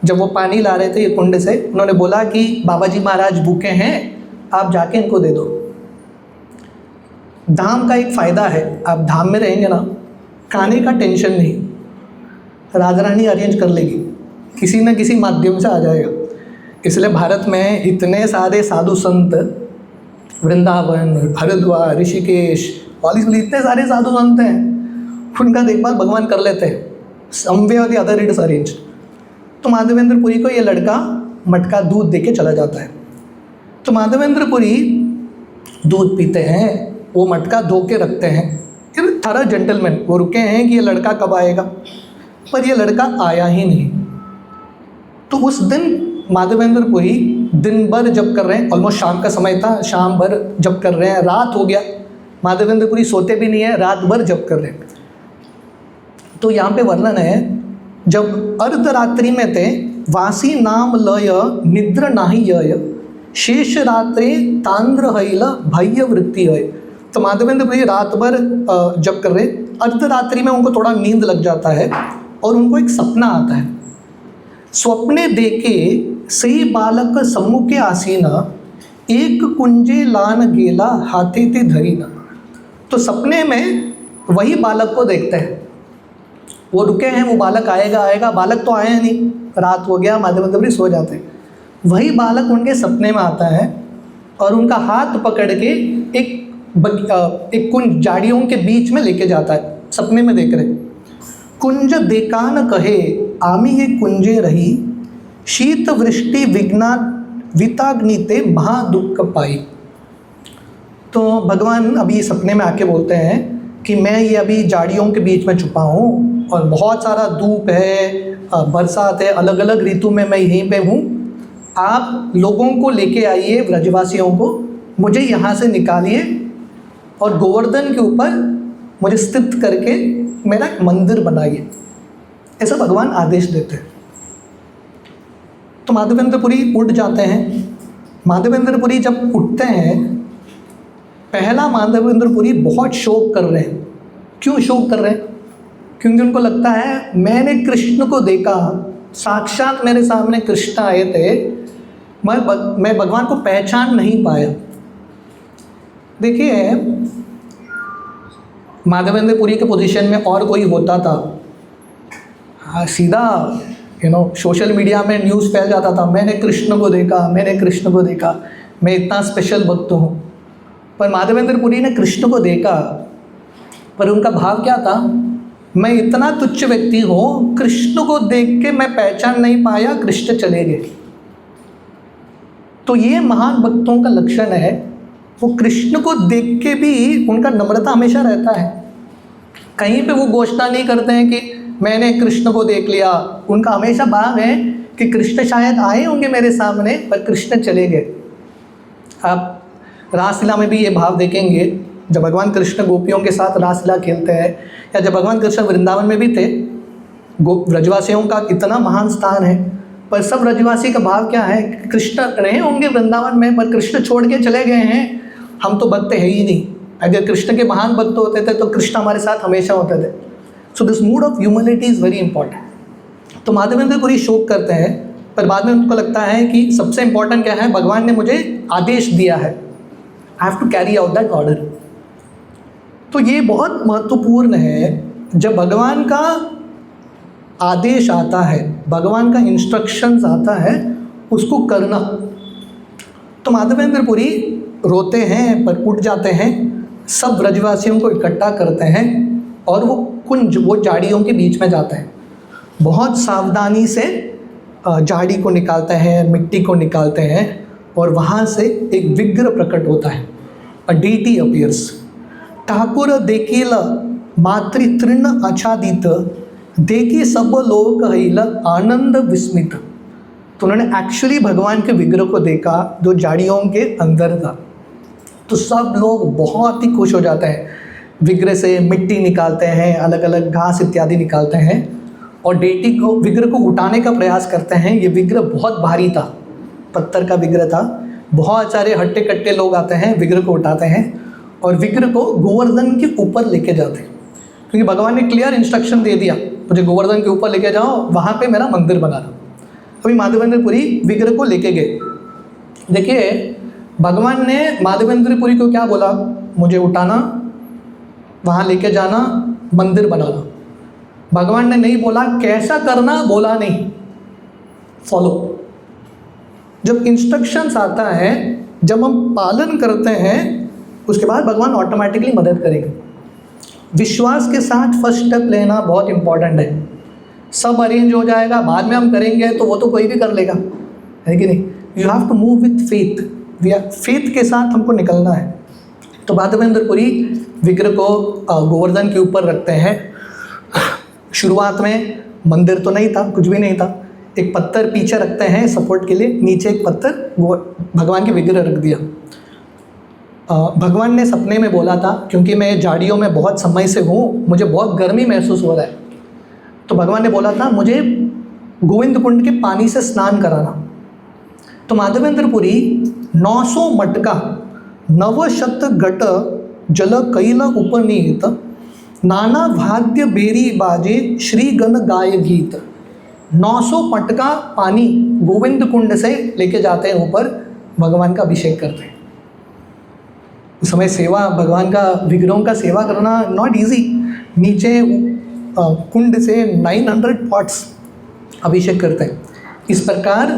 जब वो पानी ला रहे थे ये कुंड से, उन्होंने बोला कि बाबा जी महाराज भूखे हैं, आप जाके इनको दे दो। धाम का एक फ़ायदा है, आप धाम में रहेंगे ना, खाने का टेंशन नहीं, राधा रानी अरेंज कर लेगी, किसी न किसी माध्यम से आ जाएगा। इसलिए भारत में इतने सारे साधु संत, वृंदावन, हरिद्वार, ऋषिकेश, वाली इतने सारे साधु संत हैं, उनका देखभाल भगवान कर लेते हैं। सम वे और the other it is arrange. तो माधवेंद्र पुरी को ये लड़का मटका दूध दे के चला जाता है। तो माधवेंद्र पुरी दूध पीते हैं, वो मटका धो के रखते हैं। थोड़ा जेंटलमैन, वो रुके हैं कि ये लड़का कब आएगा, पर ये लड़का आया ही नहीं। तो उस दिन माधवेंद्र पुरी दिन भर जप कर रहे हैं, ऑलमोस्ट शाम का समय था, शाम भर जप कर रहे हैं, रात हो गया, माधवेंद्र पुरी सोते भी नहीं है, रात भर जप कर रहे हैं। तो यहाँ पे वर्णन है जब अर्धरात्रि में थे, वासी नाम लय निद्र नाही यय, शेष रात्रे तांद्र हैल भय वृत्ति है। तो माधवेंद्र पुरी रात भर जप कर रहे, अर्धरात्रि में उनको थोड़ा नींद लग जाता है और उनको एक सपना आता है। स्वप्ने देखे सही बालक सम्मुखे आसीना, एक कुंजे लान गेला हाथे ते धरीना। तो सपने में वही बालक को देखते हैं, वो रुके हैं, वो बालक आएगा आएगा, बालक तो आया नहीं, रात हो गया, माधवेंद्र पुरी सो जाते हैं। वही बालक उनके सपने में आता है और उनका हाथ पकड़ के एक कुंज झाड़ियों के बीच में लेके जाता है। सपने में देख रहे, कुंज देकान कहे आमी ये कुंजे रही, शीत वृष्टि विघ्ना विताग्निते महादुख पाई। तो भगवान अभी सपने में आके बोलते हैं कि मैं ये अभी झाड़ियों के बीच में छुपा हूँ और बहुत सारा धूप है, बरसात है, अलग अलग ऋतु में मैं यहीं पे हूँ, आप लोगों को लेके आइए, ब्रजवासियों को, मुझे यहाँ से निकालिए और गोवर्धन के ऊपर मुझे स्थित करके मेरा एक मंदिर बनाइए। ऐसा भगवान आदेश देते हैं। तो माधवेंद्रपुरी उठ जाते हैं। माधवेंद्रपुरी जब उठते हैं, पहला माधवेंद्रपुरी बहुत शोक कर रहे हैं। क्यों शोक कर रहे हैं? क्योंकि उनको लगता है मैंने कृष्ण को देखा, साक्षात मेरे सामने कृष्ण आए थे, मैं भगवान को पहचान नहीं पाया। देखिए, माधवेंद्रपुरी के पोजीशन में और कोई होता था, हाँ, सीधा सोशल मीडिया में न्यूज़ फैल जाता था, मैंने कृष्ण को देखा, मैंने कृष्ण को देखा, मैं इतना स्पेशल भक्त हूँ। पर माधवेंद्रपुरी ने कृष्ण को देखा, पर उनका भाव क्या था? मैं इतना तुच्छ व्यक्ति हूँ, कृष्ण को देख के मैं पहचान नहीं पाया, कृष्ण चले गए। तो ये महान भक्तों का लक्षण है, वो कृष्ण को देख के भी उनका नम्रता हमेशा रहता है। कहीं पे वो घोषणा नहीं करते हैं कि मैंने कृष्ण को देख लिया। उनका हमेशा भाव है कि कृष्ण शायद आए होंगे मेरे सामने, पर कृष्ण चले गए। आप रासलीला में भी ये भाव देखेंगे, जब भगवान कृष्ण गोपियों के साथ रासलीला खेलते हैं, या जब भगवान कृष्ण वृंदावन में भी थे, ब्रजवासियों का इतना महान स्थान है, पर सब ब्रजवासी का भाव क्या है? कृष्ण रहे होंगे वृंदावन में, पर कृष्ण छोड़ के चले गए हैं, हम तो भक्त है ही नहीं। अगर कृष्ण के महान भक्त होते थे तो कृष्ण हमारे साथ हमेशा होते थे। So this mood off humility is very important. तो माधवेंद्रपुरी शोक करते हैं, पर बाद में उनको लगता है कि सबसे इंपॉर्टेंट क्या है? भगवान ने मुझे आदेश दिया है, I have to carry out that order. तो ये बहुत महत्वपूर्ण है, जब भगवान का आदेश आता है, भगवान का इंस्ट्रक्शंस आता है, उसको करना। तो माधवेंद्रपुरी रोते हैं, पर उठ जाते हैं, सब ब्रजवासियों को इकट्ठा करते हैं और वो झाड़ियों के बीच में जाते हैं। बहुत सावधानी से झाड़ी को निकालते हैं, मिट्टी को निकालते हैं, और वहाँ से एक विग्रह प्रकट होता है। अ डीटी अपीयर्स। ठाकुर देखील मातृतृण आच्छादित, देखी सब लोग कहिल आनंद विस्मित। तो उन्होंने एक्चुअली भगवान के विग्रह को देखा जो झाड़ियों के अंदर था। तो सब लोग बहुत ही खुश हो जाते हैं, विग्रह से मिट्टी निकालते हैं, अलग अलग घास इत्यादि निकालते हैं, और डेटी को, विग्रह को उठाने का प्रयास करते हैं। ये विग्रह बहुत भारी था, पत्थर का विग्रह था। बहुत सारे हट्टे कट्टे लोग आते हैं, विग्रह को उठाते हैं और विग्रह को गोवर्धन के ऊपर लेके जाते हैं, क्योंकि भगवान ने क्लियर इंस्ट्रक्शन दे दिया, मुझे गोवर्धन के ऊपर लेके जाओ, वहाँ पे मेरा मंदिर बना दो। अभी माधवेंद्रपुरी विग्रह को लेके गए। देखिए, भगवान ने माधवेंद्रपुरी को क्या बोला? मुझे उठाना, वहाँ लेके जाना, मंदिर बनाना। भगवान ने नहीं बोला कैसा करना, बोला नहीं, फॉलो। जब इंस्ट्रक्शंस आता है, जब हम पालन करते हैं, उसके बाद भगवान ऑटोमेटिकली मदद करेंगे। विश्वास के साथ फर्स्ट स्टेप लेना बहुत इंपॉर्टेंट है। सब अरेंज हो जाएगा, बाद में हम करेंगे तो वो तो कोई भी कर लेगा, है कि नहीं? You have to move with faith. Faith के साथ हमको निकलना है। तो माधवेंद्रपुरी विग्रह को गोवर्धन के ऊपर रखते हैं। शुरुआत में मंदिर तो नहीं था, कुछ भी नहीं था, एक पत्थर पीछे रखते हैं सपोर्ट के लिए, नीचे एक पत्थर भगवान के विग्रह रख दिया। भगवान ने सपने में बोला था, क्योंकि मैं झाड़ियों में बहुत समय से हूँ, मुझे बहुत गर्मी महसूस हो रहा है, तो भगवान ने बोला था मुझे गोविंद कुंड के पानी से स्नान कराना। तो माधवेंद्रपुरी 900 मटका नवशत घट जल कैल उपनीत, नाना वाद्य बेरी बाजे श्री गण गाय गीत। 900 मटका पानी गोविंद कुंड से लेके जाते हैं ऊपर, भगवान का अभिषेक करते हैं। उस समय सेवा, भगवान का विग्रहों का सेवा करना नॉट इजी। नीचे कुंड से 900 पॉट्स अभिषेक करते हैं। इस प्रकार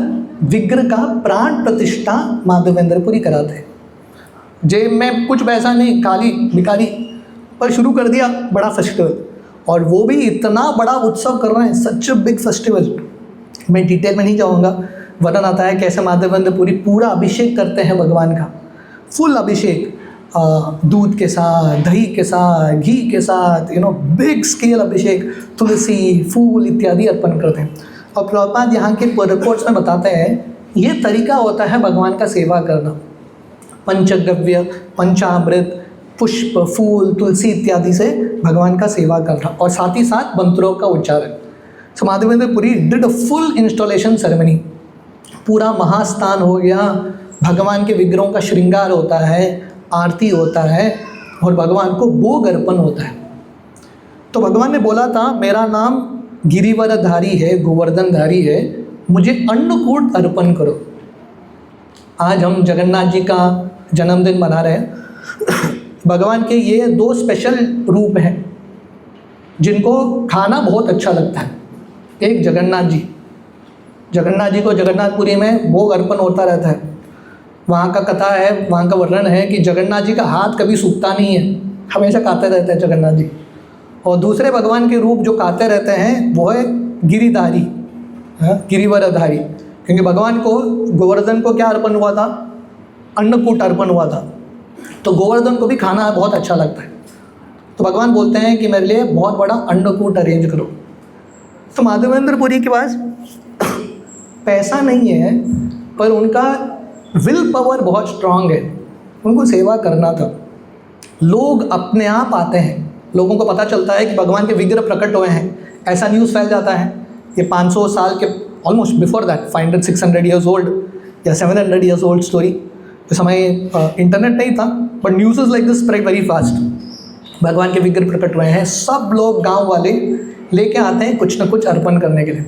विग्रह का प्राण प्रतिष्ठा माधवेंद्रपुरी कराते हैं। जेब में कुछ पैसा नहीं, खाली भिखारी, पर शुरू कर दिया बड़ा फेस्टिवल, और वो भी इतना बड़ा उत्सव कर रहे हैं, सच अ बिग फेस्टिवल। मैं डिटेल में नहीं जाऊँगा, वर्णन आता है कैसे माधवेंद्रपुरी पूरा अभिषेक करते हैं भगवान का, फुल अभिषेक। दूध के साथ, दही के साथ, घी के साथ, बिग स्केल अभिषेक, तुलसी, फूल इत्यादि अर्पण करते हैं। और प्रभुपाद यहाँ के रिपोर्ट्स में बताते हैं ये तरीका होता है भगवान का सेवा करना। पंचगव्य, पंचामृत, पुष्प, फूल, तुलसी इत्यादि से भगवान का सेवा करना और साथ ही साथ मंत्रों का उच्चारण। So Madhavendra Puri did a full installation ceremony. पूरा महास्नान हो गया, भगवान के विग्रहों का श्रृंगार होता है, आरती होता है और भगवान को भोग अर्पण होता है। तो भगवान ने बोला था मेरा नाम गिरिवरधारी है, गोवर्धनधारी है, मुझे अन्नकूट अर्पण करो। आज हम जगन्नाथ जी का जन्मदिन मना रहे हैं। भगवान के ये 2 स्पेशल रूप हैं जिनको खाना बहुत अच्छा लगता है। एक जगन्नाथ जी को जगन्नाथपुरी में भोग अर्पण होता रहता है। वहाँ का कथा है, वहाँ का वर्णन है कि जगन्नाथ जी का हाथ कभी सूखता नहीं है, हमेशा खाते रहते हैं जगन्नाथ जी। और दूसरे भगवान के रूप जो खाते रहते हैं वो है गिरिधारी, गिरिवरधारी, क्योंकि भगवान को गोवर्धन को क्या अर्पण हुआ था? अन्नकूट अर्पण हुआ था। तो गोवर्धन को भी खाना बहुत अच्छा लगता है। तो भगवान बोलते हैं कि मेरे लिए बहुत बड़ा अन्नकूट अरेंज करो। तो माधवेंद्र पुरी के पास पैसा नहीं है पर उनका विल पावर बहुत स्ट्रांग है, उनको सेवा करना था। लोग अपने आप आते हैं, लोगों को पता चलता है कि भगवान के विग्रह प्रकट हुए हैं, ऐसा न्यूज़ फैल जाता है। ये 500 साल के almost before that 500-600 years old या 700 ईयर्स ओल्ड स्टोरी। इस समय इंटरनेट नहीं था but news like this spread very fast. भगवान के विग्रह प्रकट हुए हैं, सब लोग गांव वाले लेके आते हैं कुछ न कुछ अर्पण करने के लिए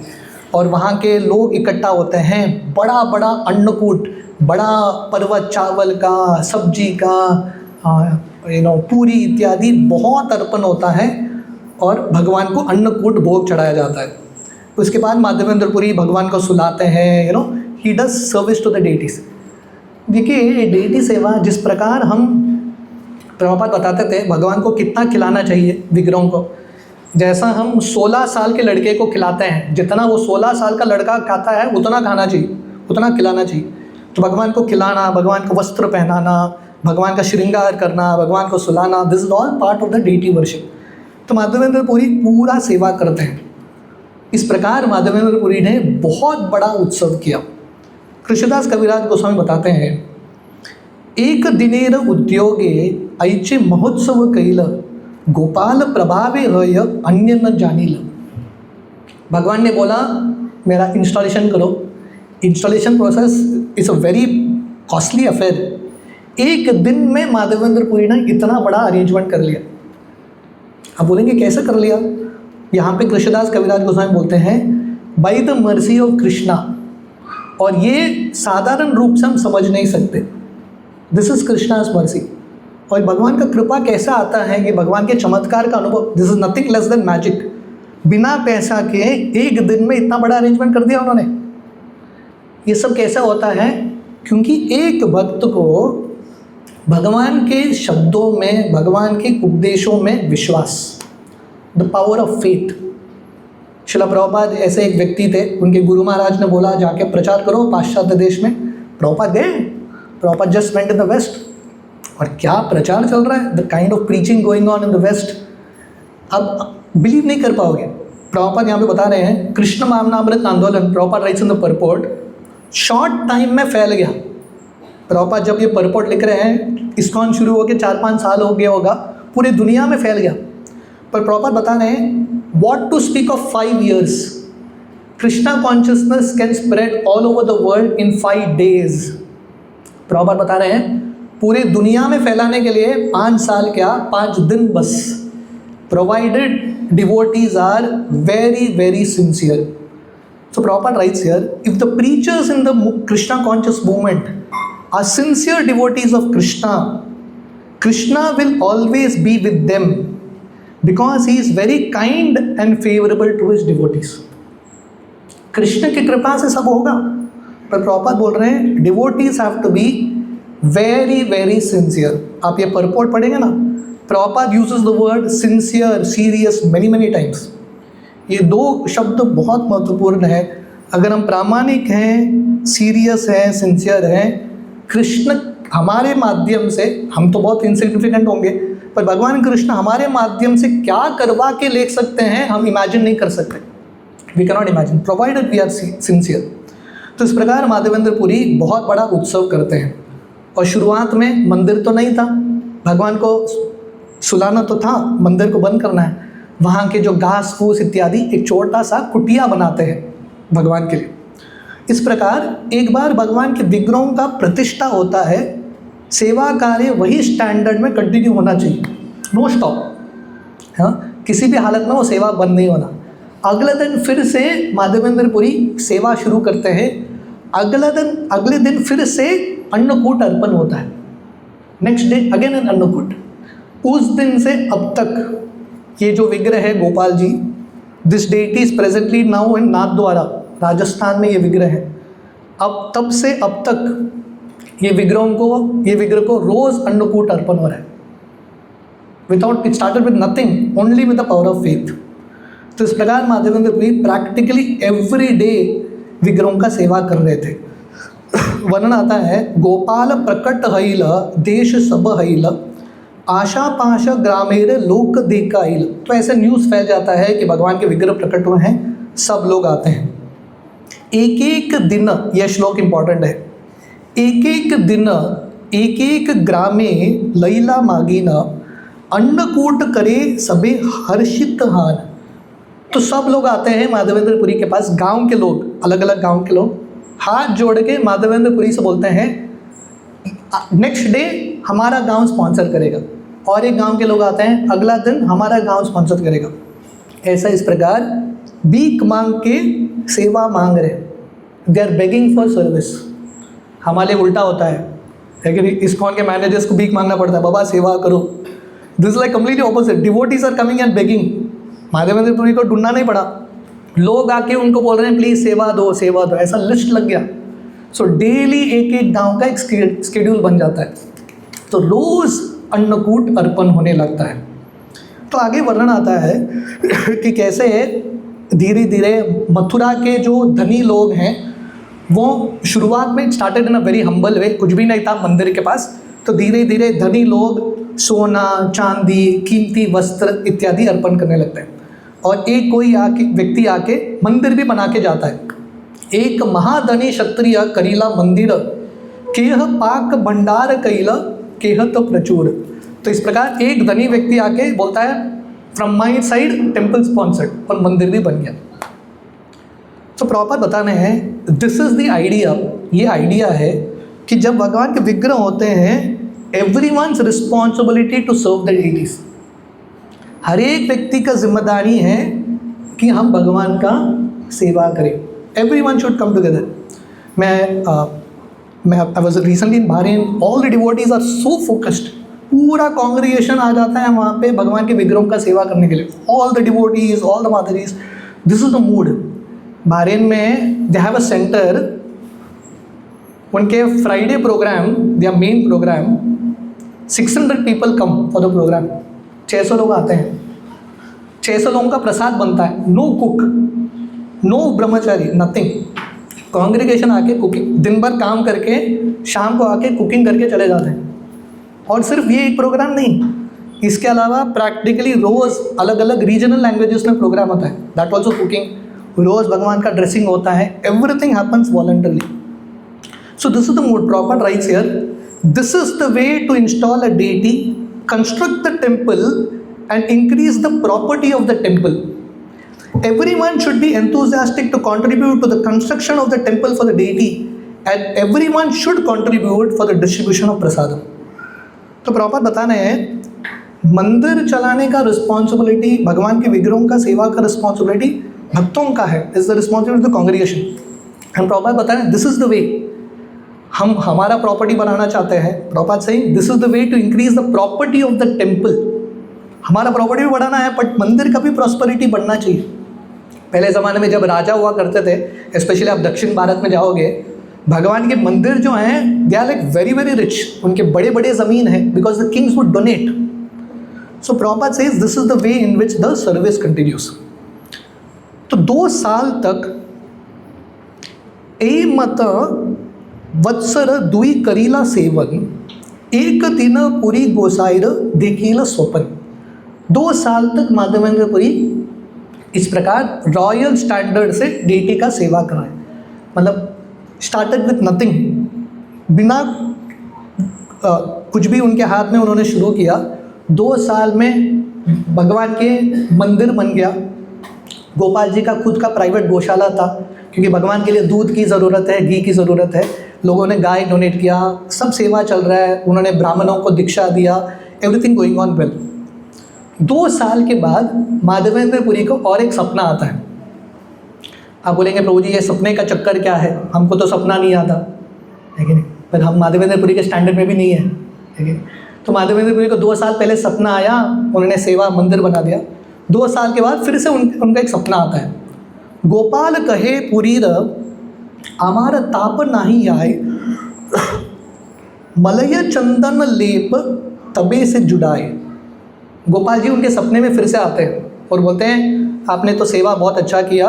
और वहाँ के लोग इकट्ठा होते हैं। बड़ा बड़ा अन्नकूट, बड़ा पर्वत चावल का, सब्जी का, पूरी इत्यादि बहुत अर्पण होता है और भगवान को अन्नकूट भोग चढ़ाया जाता है। उसके बाद माधवेंद्र पुरी भगवान को सुलाते हैं, he does service to the deities. देखिए डेटी सेवा जिस प्रकार हम प्रभुपाद बताते थे भगवान को कितना खिलाना चाहिए विग्रहों को, जैसा हम 16 साल के लड़के को खिलाते हैं, जितना वो 16 साल का लड़का खाता है उतना खाना चाहिए, उतना खिलाना चाहिए। तो भगवान को खिलाना, भगवान को वस्त्र पहनाना, भगवान का श्रृंगार करना, भगवान को सुलाना, this is all part of the deity worship. तो माधवेंद्र पुरी पूरा सेवा करते हैं। इस प्रकार माधवेंद्र पुरी ने बहुत बड़ा उत्सव किया। कृष्णदास कविराज गोस्वामी बताते हैं, एक दिनेर उद्योगे ऐचे महोत्सव कैल, गोपाल प्रभावे हय अन्य न जानिल। भगवान ने बोला मेरा इंस्टॉलेशन करो। Installation process is a very costly affair. एक दिन में माधवेंद्र पुरी ने इतना बड़ा अरेंजमेंट कर लिया। आप बोलेंगे कैसे कर लिया? यहाँ पे कृष्णदास कविराज गोस्वामी बोलते हैं by the mercy of Krishna, और ये साधारण रूप से हम समझ नहीं सकते। This is Krishna's mercy. और भगवान का कृपा कैसा आता है कि भगवान के चमत्कार का अनुभव, this is nothing less than magic. बिना पैसा के एक दिन में इतना बड़ा अरेंजमेंट कर दिया उन्होंने। ये सब कैसा होता है? क्योंकि एक भक्त को भगवान के शब्दों में, भगवान के उपदेशों में विश्वास, द पावर ऑफ फेथ। शिला प्रभुपाद ऐसे एक व्यक्ति थे, उनके गुरु महाराज ने बोला जाके प्रचार करो पाश्चात्य देश में। प्रभुपाद गए। Prabhupada just went in the west, और क्या प्रचार चल रहा है, the kind of preaching going on in the west. अब बिलीव नहीं कर पाओगे। प्रभुपाद यहाँ पे बता रहे हैं कृष्ण मामनामृत आंदोलन, Prabhupada rights in the purport, short time में फैल गया। प्रभुपाद जब ये परपोर्ट लिख रहे हैं, इस्कॉन शुरू होकर 4-5 साल हो गया होगा, पूरी दुनिया में फैल गया। पर प्रभुपाद बता रहे हैं what to speak of 5 years, Krishna consciousness can spread all over the world in 5 days। Prabhupada बता रहे हैं पूरे दुनिया में फैलाने के लिए 5 साल क्या, 5 दिन बस, provided devotees are very very sincere. So Prabhupada writes here, if the preachers in the Krishna conscious movement are sincere devotees of Krishna, Krishna will always be with them because he is very kind and favorable to his devotees. Krishna की कृपा से सब होगा। पर प्रभुपाद बोल रहे हैं devotees have to be very very sincere. आप ये परपोर्ट पढ़ेंगे ना, Prabhupada uses the word sincere, serious many many times. ये 2 शब्द बहुत महत्वपूर्ण है। अगर हम प्रामाणिक हैं, सीरियस हैं, सिंसियर हैं, कृष्ण हमारे माध्यम से, हम तो बहुत इनसिग्निफिकेंट होंगे, पर भगवान कृष्ण हमारे माध्यम से क्या करवा के ले सकते हैं हम इमेजिन नहीं कर सकते। We can not imagine provided we are sincere. तो इस प्रकार माधवेंद्र पुरी बहुत बड़ा उत्सव करते हैं। और शुरुआत में मंदिर तो नहीं था, भगवान को सुलाना तो था, मंदिर को बंद करना है। वहाँ के जो घास फूस इत्यादि एक छोटा सा कुटिया बनाते हैं भगवान के लिए। इस प्रकार एक बार भगवान के विग्रहों का प्रतिष्ठा होता है, सेवा कार्य वही स्टैंडर्ड में कंटिन्यू होना चाहिए, नो स्टॉप। हाँ, किसी भी हालत में वो सेवा बंद नहीं होना। अगले दिन फिर से माधवेंद्र पुरी सेवा शुरू करते हैं। अगले दिन फिर से अन्नकूट अर्पण होता है। Next day again an Annakut. उस दिन से अब तक ये जो विग्रह है Gopal ji, this deity is presently now in Nathdwara, Rajasthan में ये विग्रह है। अब तब से अब तक ये विग्रह को रोज अन्नकूट अर्पण हो रहा है। Without, it started with nothing, only with the power of faith. तो इस प्रकार Madhavendra Puri practically every day विग्रहों का सेवा कर रहे थे। वर्णन आता है, गोपाल प्रकट हईल देश सब हईल, आशा पाश ग्रामेर लोक देखाइल। तो ऐसे न्यूज़ फैल जाता है कि भगवान के विग्रह प्रकट हुए हैं, सब लोग आते हैं। एक एक दिन, यह श्लोक इंपॉर्टेंट है, एक एक दिन एक एक ग्रामे लैला मागीन, अन्नकूट करे सबे हर्षित हान। तो सब लोग आते हैं माधवेंद्र पुरी के पास, गांव के लोग, अलग अलग गांव के लोग हाथ जोड़ के माधवेंद्र पुरी से बोलते हैं नेक्स्ट डे हमारा गांव स्पॉन्सर करेगा। और एक गांव के लोग आते हैं, अगला दिन हमारा गांव स्पॉन्सर करेगा। ऐसा इस प्रकार भीख मांग के सेवा मांग रहे, they are begging for service. हमारे उल्टा होता है, लेकिन इस्कॉन के मैनेजर्स को भीख मांगना पड़ता है, बाबा सेवा करो। This like completely opposite, devotees are coming and begging. Madhavendra Puri को ढूंढना नहीं पड़ा, लोग आके उनको बोल रहे हैं प्लीज़ सेवा दो सेवा दो, ऐसा लिस्ट लग गया। सो डेली एक एक गांव का एक स्केड्यूल बन जाता है, तो रोज़ अन्नकूट अर्पण होने लगता है। तो आगे वर्णन आता है कि कैसे धीरे धीरे मथुरा के जो धनी लोग हैं वो शुरुआत में started in a very humble way, कुछ भी नहीं था मंदिर के पास। तो धीरे धीरे धनी लोग सोना चांदी कीमती वस्त्र इत्यादि अर्पण करने लगते हैं। और एक कोई व्यक्ति आके मंदिर भी बना के जाता है। एक महाधनी क्षत्रिय करीला मंदिर, केह पाक भंडार कैला केह तो प्रचुर। तो इस प्रकार एक धनी व्यक्ति आके बोलता है from my side temple sponsored, और मंदिर भी बन गया। तो प्रॉपर बताने हैं, दिस इज द आइडिया। ये आइडिया है कि जब भगवान के विग्रह होते हैं, everyone's responsibility to serve the deities. हर एक व्यक्ति का जिम्मेदारी है कि हम भगवान का सेवा करें। Everyone should come together. मैं I was recently in Bahrain, all the devotees are so focused. पूरा कांग्रीगेशन आ जाता है वहाँ पे भगवान के विग्रहों का सेवा करने के लिए। All the devotees, all the matajis, this is the mood. Bahrain में दे हैव अ सेंटर, उनके Friday programme, there main programme, 600 people come for the programme. 600 लोग आते हैं, 600 लोगों का प्रसाद बनता है। नो कुक, नो ब्रह्मचारी, नथिंग। कांग्रीगेशन आके कुकिंग, दिन भर काम करके शाम को आके कुकिंग करके चले जाते हैं। और सिर्फ ये एक प्रोग्राम नहीं, इसके अलावा प्रैक्टिकली रोज़ अलग अलग रीजनल लैंग्वेजेस में प्रोग्राम होता है, दैट ऑल्सो कुकिंग। रोज़ भगवान का ड्रेसिंग होता है, everything happens voluntarily. So this is the mood. Proper writes here, this is the way to install a deity, construct the temple and increase the property of the temple. Everyone should be enthusiastic to contribute to the construction of the temple for the deity, and everyone should contribute for the distribution of prasadam. तो proper बताना है, मंदिर चलाने का responsibility, भगवान के विग्रहों का सेवा का रिस्पॉन्सिबिलिटी भक्तों का है, is the responsibility of the congregation. हम प्रॉपर बताएं, दिस इज द वे। हम हमारा प्रॉपर्टी बनाना चाहते हैं, प्रॉपर सही, this is the way to increase the property of the temple. हमारा प्रॉपर्टी भी बढ़ाना है, बट मंदिर का भी प्रॉस्पेरिटी बढ़ना चाहिए। पहले ज़माने में जब राजा हुआ करते थे, स्पेशली आप दक्षिण भारत में जाओगे, भगवान के मंदिर जो हैं they are like very very rich, उनके बड़े बड़े ज़मीन है, because the kings would donate. So proper says this is the way in which the service continues. तो 2 साल तक ए मत वत्सर दुई करीला सेवन, एक दिन पुरी गोसाईर देखील स्वप्न। 2 साल तक माधवेंद्र पुरी इस प्रकार रॉयल स्टैंडर्ड से डेटी का सेवा कराए। मतलब स्टार्टेड विथ नथिंग, बिना कुछ भी उनके हाथ में उन्होंने शुरू किया। 2 साल में भगवान के मंदिर बन गया। गोपाल जी का खुद का प्राइवेट गौशाला था, क्योंकि भगवान के लिए दूध की ज़रूरत है, घी की ज़रूरत है। लोगों ने गाय डोनेट किया, सब सेवा चल रहा है। उन्होंने ब्राह्मणों को दीक्षा दिया, एवरीथिंग गोइंग ऑन वेल। 2 साल के बाद माधवेंद्र पुरी को और एक सपना आता है। आप बोलेंगे प्रभु जी ये सपने का चक्कर क्या है, हमको तो सपना नहीं आता है कि नहीं, पर हम माधवेंद्र पुरी के स्टैंडर्ड में भी नहीं है कि नहीं। तो माधवेंद्र पुरी को 2 साल पहले सपना आया, उन्होंने सेवा मंदिर बना दिया। 2 साल के बाद फिर से उनका एक सपना आता है। गोपाल कहे पुरीर आमार ताप नाही आए, मलय चंदन लेप तबे से जुड़ाए। गोपाल जी उनके सपने में फिर से आते हैं और बोलते हैं आपने तो सेवा बहुत अच्छा किया,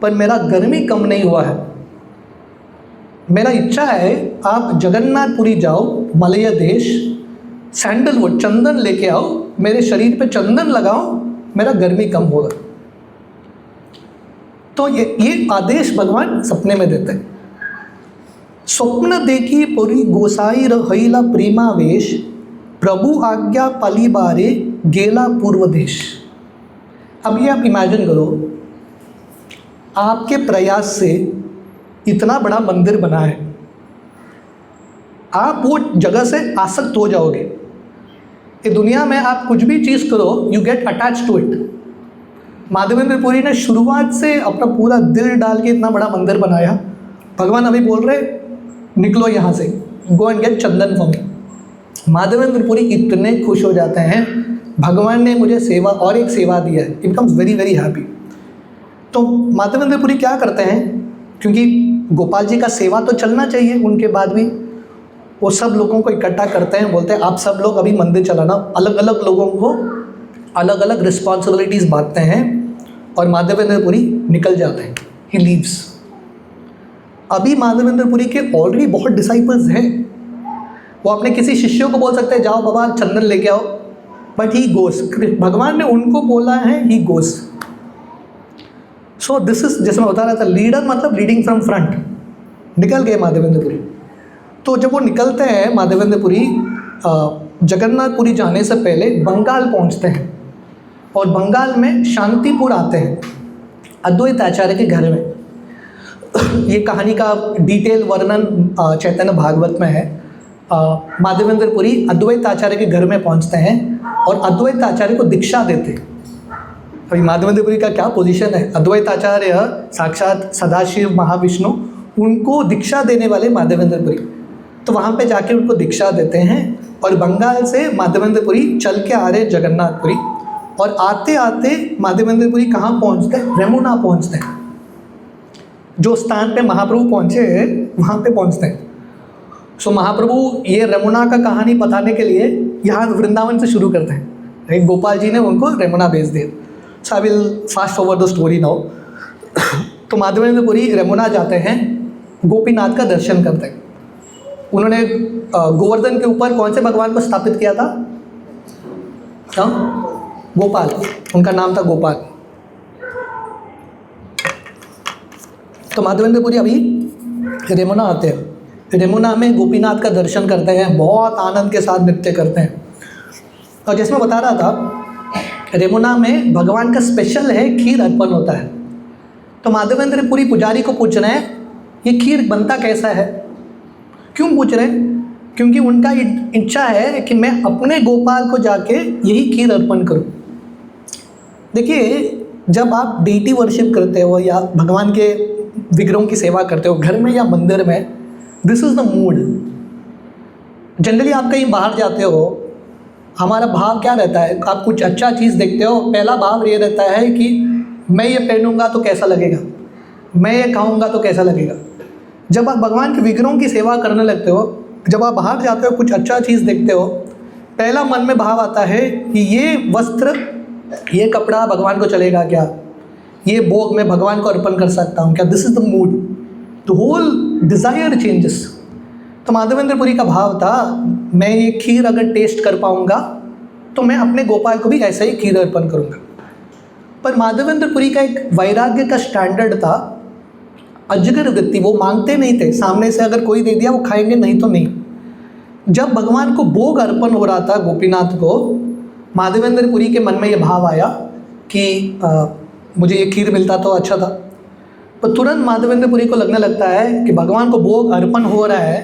पर मेरा गर्मी कम नहीं हुआ है। मेरा इच्छा है आप जगन्नाथपुरी जाओ, मलय देश, सैंडलवुड चंदन लेके आओ, मेरे शरीर पे चंदन लगाओ, मेरा गर्मी कम होगा। तो ये आदेश भगवान सपने में देते हैं। स्वप्न देखी पुरी गोसाई रहिला प्रेमावेश, प्रभु आज्ञा पाली बारे गेला पूर्व देश। अब ये आप इमेजिन करो, आपके प्रयास से इतना बड़ा मंदिर बना है, आप वो जगह से आसक्त हो जाओगे। ये दुनिया में आप कुछ भी चीज़ करो, you get attach to it. Madhavendra Puri ने शुरुआत से अपना पूरा दिल डाल के इतना बड़ा मंदिर बनाया। भगवान अभी बोल रहे निकलो यहाँ से, go and get chandan for me. Madhavendra Puri इतने खुश हो जाते हैं, भगवान ने मुझे सेवा और एक सेवा दिया है, it becomes very very happy. तो माधवेंद्र पुरी क्या करते हैं, क्योंकि गोपाल जी का सेवा तो चलना चाहिए, उनके बाद भी वो सब लोगों को इकट्ठा करते हैं, बोलते हैं आप सब लोग अभी मंदिर चलाना। अलग अलग लोगों को अलग अलग रिस्पॉन्सिबिलिटीज़ बांटते हैं और माधवेंद्र पुरी निकल जाते हैं, ही लीव्स। अभी माधवेंद्र पुरी के ऑलरेडी बहुत डिसाइपल्स हैं। वो अपने किसी शिष्यों को बोल सकते हैं जाओ बाबा चंदन लेके आओ, बट ही गोस, भगवान ने उनको बोला है ही गोस। सो दिस इज, जैसे मैं बता रहा था, लीडर मतलब लीडिंग फ्रॉम फ्रंट। निकल गए माधवेंद्र पुरी। तो जब वो निकलते हैं माधवेंद्र पुरी, जगन्नाथपुरी जाने से पहले बंगाल पहुंचते हैं और बंगाल में शांतिपुर आते हैं, अद्वैत आचार्य के घर में। ये कहानी का डिटेल वर्णन चैतन्य भागवत में है। माधवेंद्र पुरी अद्वैत आचार्य के घर में पहुंचते हैं और अद्वैत आचार्य को दीक्षा देते हैं। अभी माधवेंद्र पुरी का क्या पोजीशन है, अद्वैत आचार्य साक्षात सदाशिव महाविष्णु, उनको दीक्षा देने वाले माधवेंद्र पुरी। तो वहाँ पे जाके उनको दीक्षा देते हैं और बंगाल से माधवेंद्र पुरी चल के आ रहे जगन्नाथपुरी, और आते आते माधवेंद्र पुरी कहाँ पहुँचते हैं, रेमुना पहुँचते हैं। जो स्थान पे महाप्रभु पहुँचे वहाँ पे पहुँचते हैं। सो महाप्रभु ये रेमुना का कहानी बताने के लिए यहाँ वृंदावन से शुरू करते हैं। एक गोपाल जी ने उनको रेमुना भेज दिया। So I will fast forward the story now. तो माधवेंद्र पुरी रेमुना जाते हैं, गोपीनाथ का दर्शन करते हैं। उन्होंने गोवर्धन के ऊपर कौन से भगवान को स्थापित किया था? गोपाल, उनका नाम था गोपाल। तो माधवेंद्र पुरी अभी रेमुना आते हैं। रेमुना में गोपीनाथ का दर्शन करते हैं, बहुत आनंद के साथ नृत्य करते हैं। और जैसे मैं बता रहा था, रेमुना में भगवान का स्पेशल है खीर अर्पण होता है। तो माधवेंद्र पुरी पुजारी को पूछ रहे हैं ये खीर बनता कैसा है। क्यों पूछ रहे हैं? क्योंकि उनका इच्छा है कि मैं अपने गोपाल को जाके यही खीर अर्पण करूं। देखिए, जब आप डेटी वर्शिप करते हो या भगवान के विग्रहों की सेवा करते हो घर में या मंदिर में, this is the mood. Generally आप कहीं बाहर जाते हो, हमारा भाव क्या रहता है, आप कुछ अच्छा चीज़ देखते हो, पहला भाव ये रहता है कि मैं ये पहनूंगा तो कैसा लगेगा, मैं ये खाऊंगा तो कैसा लगेगा। जब आप भगवान के विग्रहों की सेवा करने लगते हो, जब आप बाहर जाते हो, कुछ अच्छा चीज़ देखते हो, पहला मन में भाव आता है कि ये वस्त्र, ये कपड़ा भगवान को चलेगा क्या, ये भोग मैं भगवान को अर्पण कर सकता हूँ क्या। This is the mood, the whole desire changes. तो माधवेंद्रपुरी का भाव था, मैं ये खीर अगर टेस्ट कर पाऊंगा तो मैं अपने गोपाल को भी ऐसा ही खीर अर्पण करूंगा। पर माधवेंद्रपुरी का एक वैराग्य का स्टैंडर्ड था, अजगर वृत्ति, वो मांगते नहीं थे, सामने से अगर कोई दे दिया वो खाएंगे, नहीं तो नहीं। जब भगवान को भोग अर्पण हो रहा था गोपीनाथ को, माधवेंद्रपुरी के मन में ये भाव आया कि मुझे ये खीर मिलता तो अच्छा था। पर तुरंत माधवेंद्रपुरी को लगने लगता है कि भगवान को भोग अर्पण हो रहा है,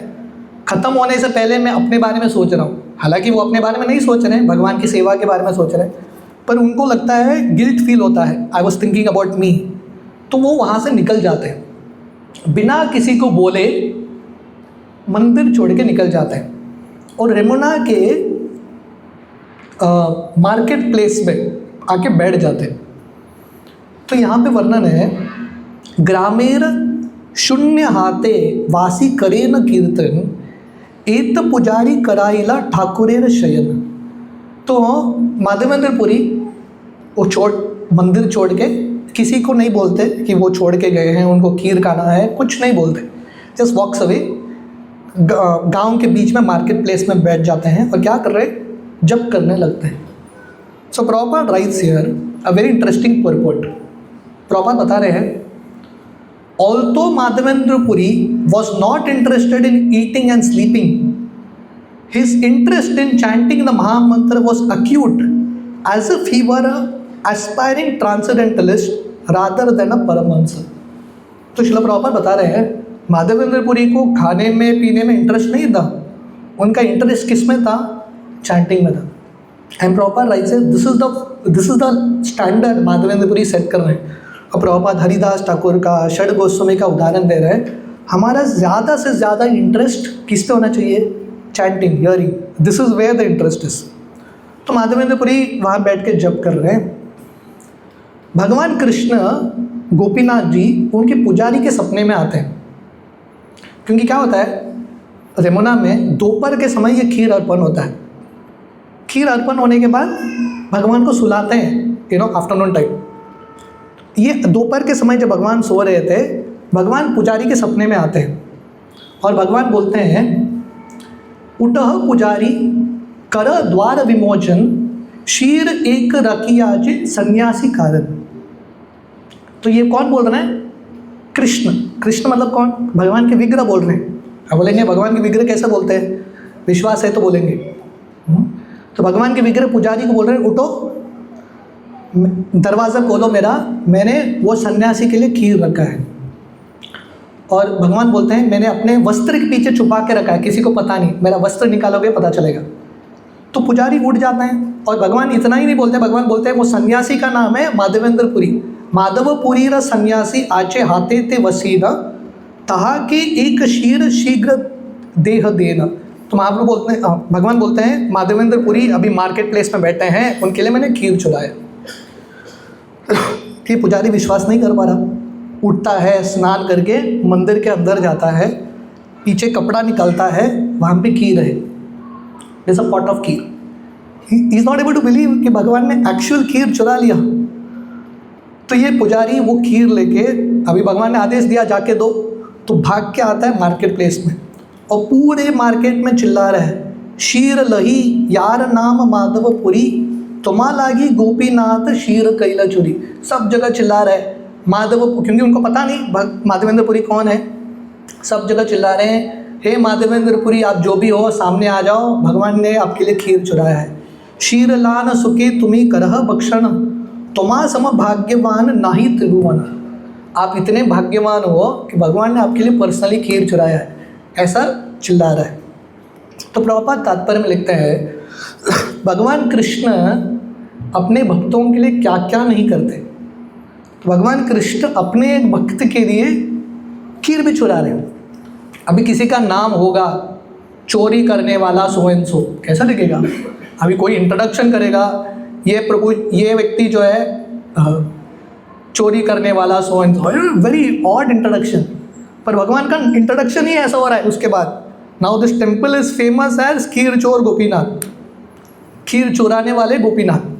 ख़त्म होने से पहले मैं अपने बारे में सोच रहा हूँ। हालांकि वो अपने बारे में नहीं सोच रहे हैं, भगवान की सेवा के बारे में सोच रहे हैं, पर उनको लगता है, गिल्ट फील होता है, I was thinking about me. तो वो वहाँ से निकल जाते हैं, बिना किसी को बोले मंदिर छोड़ के निकल जाते हैं और यमुना के मार्केट प्लेस में आके बैठ जाते हैं। तो यहाँ पे वर्णन है, ग्रामेर शून्य हाथे वासी करे न कीर्तन, एत पुजारी कराइला ठाकुरेर शयन। तो माधवेंद्रपुरी वो मंदिर छोड़ के किसी को नहीं बोलते कि वो छोड़ के गए हैं, उनको खीर खाना है, कुछ नहीं बोलते, जस्ट वॉक्स अवे। गांव के बीच में मार्केट प्लेस में बैठ जाते हैं और क्या कर रहे हैं, जप करने लगते हैं। So proper writes here a very interesting purport. Proper बता रहे हैं, although Madhavendra-puri was not interested in eating and sleeping, his interest in chanting the Mahamantra was acute, as if he were an aspiring transcendentalist rather than a Paramahansa। तो श्रील प्रभुपाद बता रहे हैं, माधवेंद्रपुरी को खाने में पीने में इंटरेस्ट नहीं था, उनका इंटरेस्ट किस में था, चैंटिंग में था। एंड प्रभुपाद राइट से this is the standard Madhavendrapuri set कर रहे हैं। और प्रभुपाद हरिदास ठाकुर का, षड गोस्वामी का उदाहरण दे रहे हैं, हमारा ज़्यादा से ज़्यादा इंटरेस्ट किस पे होना चाहिए, chanting, hearing, this is where the interest is. तो माधवेंद्रपुरी वहाँ बैठ के जप कर रहे हैं। भगवान कृष्ण गोपीनाथ जी उनके पुजारी के सपने में आते हैं, क्योंकि क्या होता है, यमुना में दोपहर के समय ये खीर अर्पण होता है। खीर अर्पण होने के बाद भगवान को सुलाते हैं, आफ्टरनून टाइम। ये दोपहर के समय जब भगवान सो रहे थे, भगवान पुजारी के सपने में आते हैं और भगवान बोलते हैं, उठह पुजारी कर द्वार विमोचन, शीर एक रकियाज सन्यासी कारण। तो ये कौन बोल रहे हैं, कृष्ण। कृष्ण मतलब कौन, भगवान के विग्रह बोल रहे हैं। अब बोलेंगे भगवान के विग्रह कैसे बोलते हैं, विश्वास है तो बोलेंगे। तो भगवान के विग्रह पुजारी को बोल रहे हैं, उठो दरवाज़ा खोलो मेरा, मैंने वो सन्यासी के लिए खीर रखा है। और भगवान बोलते हैं, मैंने अपने वस्त्र के पीछे छुपा के रखा है, किसी को पता नहीं, मेरा वस्त्र निकालोगे पता चलेगा। तो पुजारी उठ जाता है और भगवान इतना ही नहीं बोलते, भगवान बोलते हैं वो सन्यासी का नाम है माधवेंद्रपुरी। माधवपुरी र सन्यासी आचे हाथे ते वसीना, तहा के एक शीर शीघ्र देह देना। तो महाप्रभु बोलते हैं, भगवान बोलते हैं माधवेंद्रपुरी अभी मार्केट प्लेस में बैठे हैं, उनके लिए मैंने खीर चुराया। कि पुजारी विश्वास नहीं कर पा रहा, उठता है, स्नान करके मंदिर के अंदर जाता है, पीछे कपड़ा निकलता है, वहाँ पे खीर है, it's a pot of kheer. He is not able to believe कि भगवान ने एक्चुअल खीर चुरा लिया। तो ये पुजारी वो खीर लेके, अभी भगवान ने आदेश दिया जाके दो, तो भाग के आता है मार्केट प्लेस में और पूरे मार्केट में चिल्ला रहा है, शीर लही यार नाम माधवपुरी, तुमा लागी गोपीनाथ शीर कैला चुरी। सब जगह चिल्ला रहे हैं माधव, क्योंकि उनको पता नहीं माधवेंद्रपुरी कौन है। सब जगह चिल्ला रहे हैं, हे माधवेंद्रपुरी आप जो भी हो सामने आ जाओ, भगवान ने आपके लिए खीर चुराया है। शीर लान सुखे तुम्ही करह भक्षण, तुमा सम भाग्यवान नाही तिरुवन। आप इतने भाग्यवान हो कि भगवान ने आपके लिए पर्सनली खीर चुराया है, ऐसा चिल्ला रहा है। तो प्रभुपाद तात्पर्य में लिखते हैं, भगवान कृष्ण अपने भक्तों के लिए क्या क्या नहीं करते। भगवान कृष्ण अपने एक भक्त के लिए खीर भी चुरा रहे हैं। अभी किसी का नाम होगा चोरी करने वाला सो एंड सो, कैसा दिखेगा। अभी कोई इंट्रोडक्शन करेगा, ये प्रभु, ये व्यक्ति जो है चोरी करने वाला so and so, very odd introduction. पर भगवान का इंट्रोडक्शन ही ऐसा हो रहा है। उसके बाद now this temple is famous as Kheer Chor Gopinath, खीर चुराने वाले Gopinath.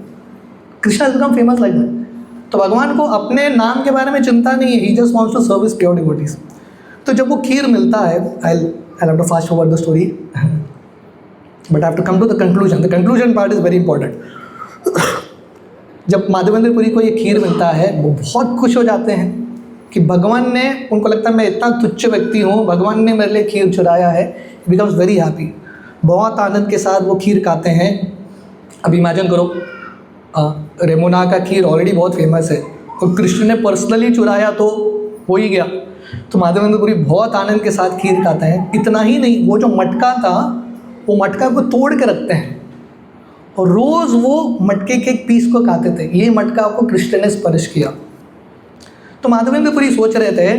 Krishna is become famous like that. तो भगवान को अपने नाम के बारे में चिंता नहीं है, he just wants to service pure devotees. तो जब वो खीर मिलता है, I I have to fast forward the story, but I have to come to the conclusion. The conclusion part is very important. जब माधवेंद्र पुरी को ये खीर मिलता है, वो बहुत खुश हो जाते हैं कि भगवान ने, उनको लगता है मैं इतना तुच्छ व्यक्ति हूँ, भगवान ने मेरे लिए खीर चुराया है. Becomes very happy. बहुत आनंद के साथ वो खीर खाते हैं. अब इमेजिन करो, रेमोना का खीर ऑलरेडी बहुत फेमस है, और कृष्ण ने पर्सनली चुराया तो हो ही गया. तो माधवेंद्र पुरी बहुत आनंद के साथ खीर खाते हैं. इतना ही नहीं, वो जो मटका था, वो मटका को तोड़ के रखते हैं और रोज़ वो मटके के एक पीस को खाते थे. ये मटका को कृष्ण ने स्पर्श किया. तो माधवेंद्र पुरी सोच रहे थे,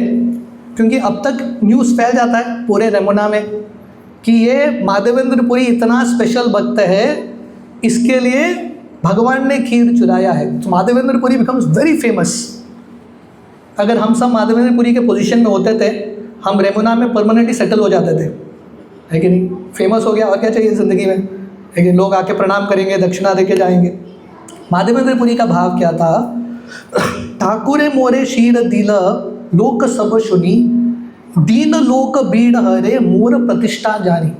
क्योंकि अब तक न्यूज़ फैल जाता है पूरे रेमोना में कि ये माधवेंद्र पुरी इतना स्पेशल भक्त है, इसके लिए भगवान ने खीर चुराया है. तो Madhavendra Puri becomes very famous. अगर हम सब माधवेंद्र पुरी के पोजीशन में होते थे, हम रेमोना में परमानेंटली सेटल हो जाते थे, है कि नहीं. फेमस हो गया, और क्या चाहिए ज़िंदगी में, लेकिन लोग आके प्रणाम करेंगे, दक्षिणा देके जाएंगे. माधवेंद्र पुरी का भाव क्या था, ठाकुरे मोरे शीर दिल लोक सब सुनी, दीन लोक बीड़ हरे मोर प्रतिष्ठा जानी.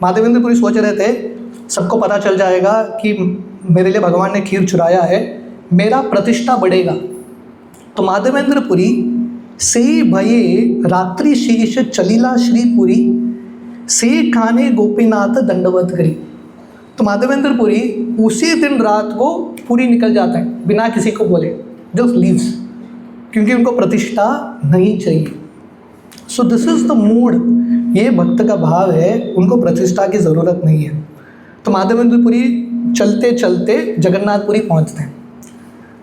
माधवेंद्र पुरी सोच रहे थे सबको पता चल जाएगा कि मेरे लिए भगवान ने खीर चुराया है, मेरा प्रतिष्ठा बढ़ेगा. तो माधवेंद्र पुरी से भये रात्रि शीश चलीला श्रीपुरी, से खाने गोपीनाथ दंडवत करी. तो माधवेंद्र पुरी उसी दिन रात को पूरी निकल जाते हैं बिना किसी को बोले, जस्ट लीव्स, क्योंकि उनको प्रतिष्ठा नहीं चाहिए. So this is the mood. ये भक्त का भाव है, उनको प्रतिष्ठा की ज़रूरत नहीं है. तो माधवेंद्र पुरी चलते चलते जगन्नाथपुरी पहुंचते हैं.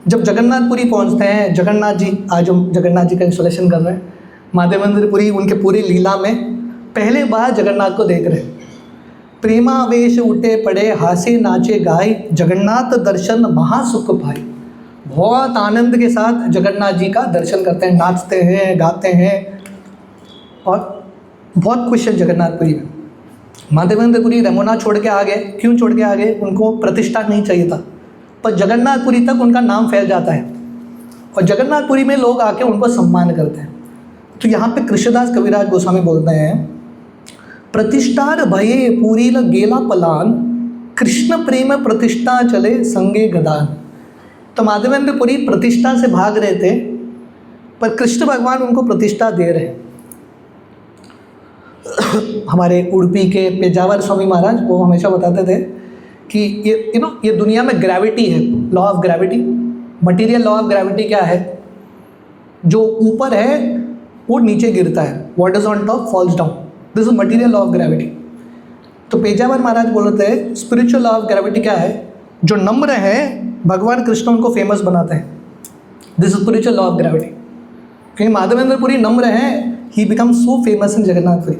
जब जगन्नाथपुरी पहुंचते हैं, जगन्नाथ जी, आज हम जगन्नाथ जी का इंस्टॉलेशन कर रहे हैं. माधवेंद्र पुरी उनके पूरी लीला में पहले बार जगन्नाथ को देख रहे हैं. प्रेमावेश उठे पड़े, हासे नाचे गाए, जगन्नाथ दर्शन महासुख पाए. बहुत आनंद के साथ जगन्नाथ जी का दर्शन करते हैं, नाचते हैं, गाते हैं, और बहुत खुश है जगन्नाथपुरी में. माधवेंद्र पुरी रेमोना छोड़ के आ गए. क्यों छोड़ के आ गए, उनको प्रतिष्ठा नहीं चाहिए था, पर जगन्नाथपुरी तक उनका नाम फैल जाता है, और जगन्नाथपुरी में लोग आके उनको सम्मान करते हैं. तो यहाँ पे कृष्णदास कविराज गोस्वामी बोलते हैं, प्रतिष्ठार भये पूरी ल गेला पलान, कृष्ण प्रेम प्रतिष्ठा चले संगे गदान. तो माधवेंद्र पुरी प्रतिष्ठा से भाग रहे थे, पर कृष्ण भगवान उनको प्रतिष्ठा दे रहे हैं. हमारे उडुपी के पेजावर स्वामी महाराज वो हमेशा बताते थे कि ये दुनिया में ग्रेविटी है, law of gravity. Material law of gravity क्या है, जो ऊपर है वो नीचे गिरता है, what is on top falls down. This is material law of gravity. तो पेजावर महाराज बोलते हैं स्पिरिचुअल लॉ ऑफ ग्रेविटी क्या है, जो नम्र है भगवान कृष्ण उनको फेमस बनाते हैं. This is spiritual law of gravity. क्योंकि माधवेंद्र पुरी नम्र हैं, he become so famous in Jagannathpuri.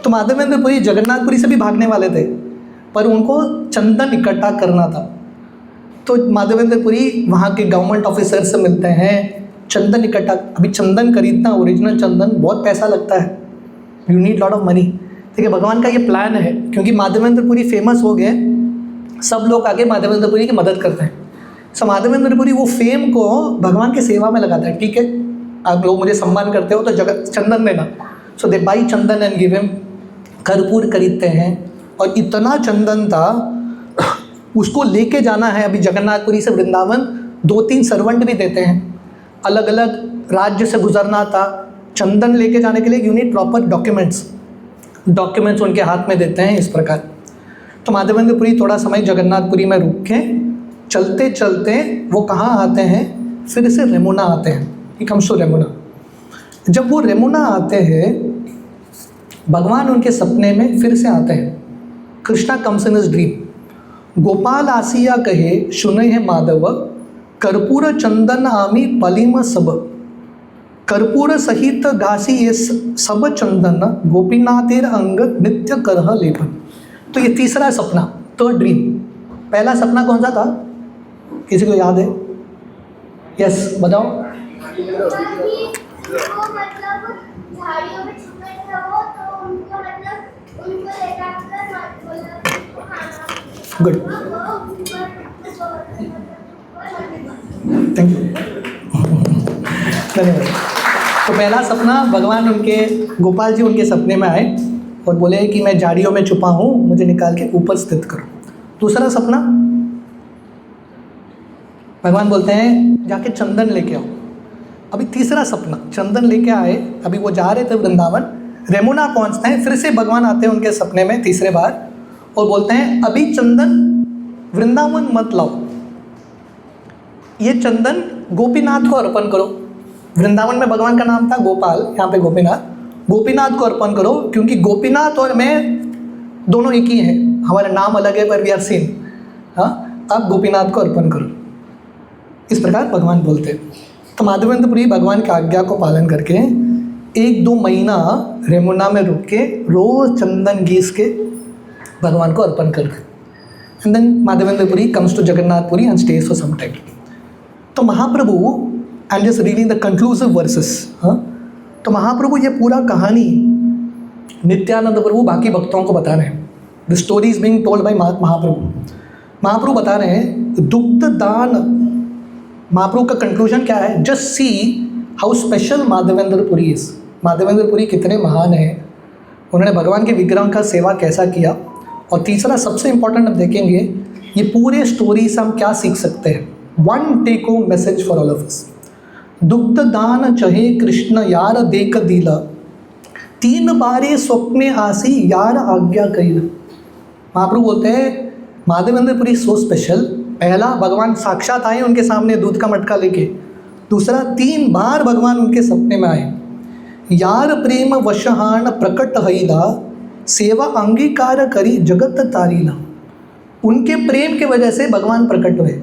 तो माधवेंद्र पुरी जगन्नाथपुरी से भी भागने वाले थे, पर उनको चंदन इकट्ठा करना था. तो माधवेंद्र पुरी वहाँ के गवर्नमेंट ऑफिसर से मिलते हैं, चंदन इकट्ठा. अभी चंदन खरीदना, ओरिजिनल चंदन, बहुत पैसा लगता है, you need lot of money. ठीक है, भगवान का ये प्लान है, क्योंकि माधवेंद्र पुरी फेमस हो गए, सब लोग आगे माधवेंद्र पुरी की मदद करते हैं. सो माधवेंद्र पुरी वो फेम को भगवान की सेवा में लगाता है. ठीक है, आप लोग मुझे सम्मान करते हो तो चंदन देना. So they buy chandan and give him. कर्पूर खरीदते हैं, और इतना चंदन था, उसको लेके जाना है. अभी जगन्नाथपुरी से वृंदावन 2-3 सर्वेंट भी देते हैं, अलग अलग राज्य से गुजरना था. चंदन लेके जाने के लिए यू नीड प्रॉपर डॉक्यूमेंट्स उनके हाथ में देते हैं. इस प्रकार तो माधवेंद्र पुरी थोड़ा समय जगन्नाथपुरी में रुक के चलते चलते वो कहाँ आते हैं, फिर से रेमोना आते हैं. He comes to Remuna. जब वो रेमोना आते हैं, भगवान उनके सपने में फिर से आते हैं. Krishna comes in his dream. Gopal आसिया कहे सुने है माधव, कर्पूर चंदन आमी पलिम सब, कर्पूर सहित घासी ये सब चंदन, गोपीनाथेर अंग नित्य करह लेपन. तो ये तीसरा सपना, थर्ड ड्रीम. पहला सपना कौन सा था, किसी को याद है? यस, बताओ. गुड, थैंक यू, धन्यवाद. तो पहला सपना, भगवान उनके, गोपाल जी उनके सपने में आए और बोले कि मैं झाड़ियों में छुपा हूँ, मुझे निकाल के ऊपर स्थित करो। दूसरा सपना, भगवान बोलते हैं जाके चंदन लेके आओ। अभी तीसरा सपना, चंदन लेके आए, अभी वो जा रहे थे वृंदावन, रेमुना पहुंचते हैं, फिर से भगवान आते हैं उनके सपने में तीसरे बार और बोलते हैं अभी चंदन वृंदावन मत लाओ, ये चंदन गोपीनाथ को अर्पण करो। वृंदावन में भगवान का नाम था गोपाल, यहाँ पे गोपीनाथ, गोपीनाथ को अर्पण करो, क्योंकि गोपीनाथ और मैं दोनों एक ही हैं, हमारा नाम अलग है पर वी आर सेम। हाँ, आप गोपीनाथ को अर्पण करो, इस प्रकार भगवान बोलते हैं। तो माधवेंद्रपुरी भगवान की आज्ञा को पालन करके 1-2 महीना रेमुना में रुक के रोज चंदन घीस के भगवान को अर्पण करते। And then Madhavendra Puri comes to Jagannath Puri and stays for some time. तो Mahaprabhu, I am just reading the conclusive verses. हाँ, तो महाप्रभु ये पूरा कहानी नित्यानंद प्रभु बाकी भक्तों को बता रहे हैं। The story is being told by Mahaprabhu. Mahaprabhu बता रहे हैं दुग्ध दान। महाप्रभु का कंक्लूजन क्या है? Just see how special Madhavendrapuri is. Madhavendrapuri कितने महान हैं, उन्होंने भगवान के विग्रह का सेवा कैसा किया। और तीसरा सबसे इंपॉर्टेंट हम देखेंगे, ये पूरे स्टोरी से हम क्या सीख सकते हैं। One take home message for all of us. दुग्ध दान चहे कृष्ण यार देख दिला, 3 बारे स्वप्ने आसी यार आज्ञा कईल। महाप्रभु बोलते हैं माधवेंद्रपुरी सो स्पेशल। पहला, भगवान साक्षात आए उनके सामने दूध का मटका लेके। दूसरा, 3 बार भगवान उनके सपने में आए। यार प्रेम वशहान प्रकट हईला, सेवा अंगीकार करी जगत तारीला। उनके प्रेम की वजह से भगवान प्रकट हुए।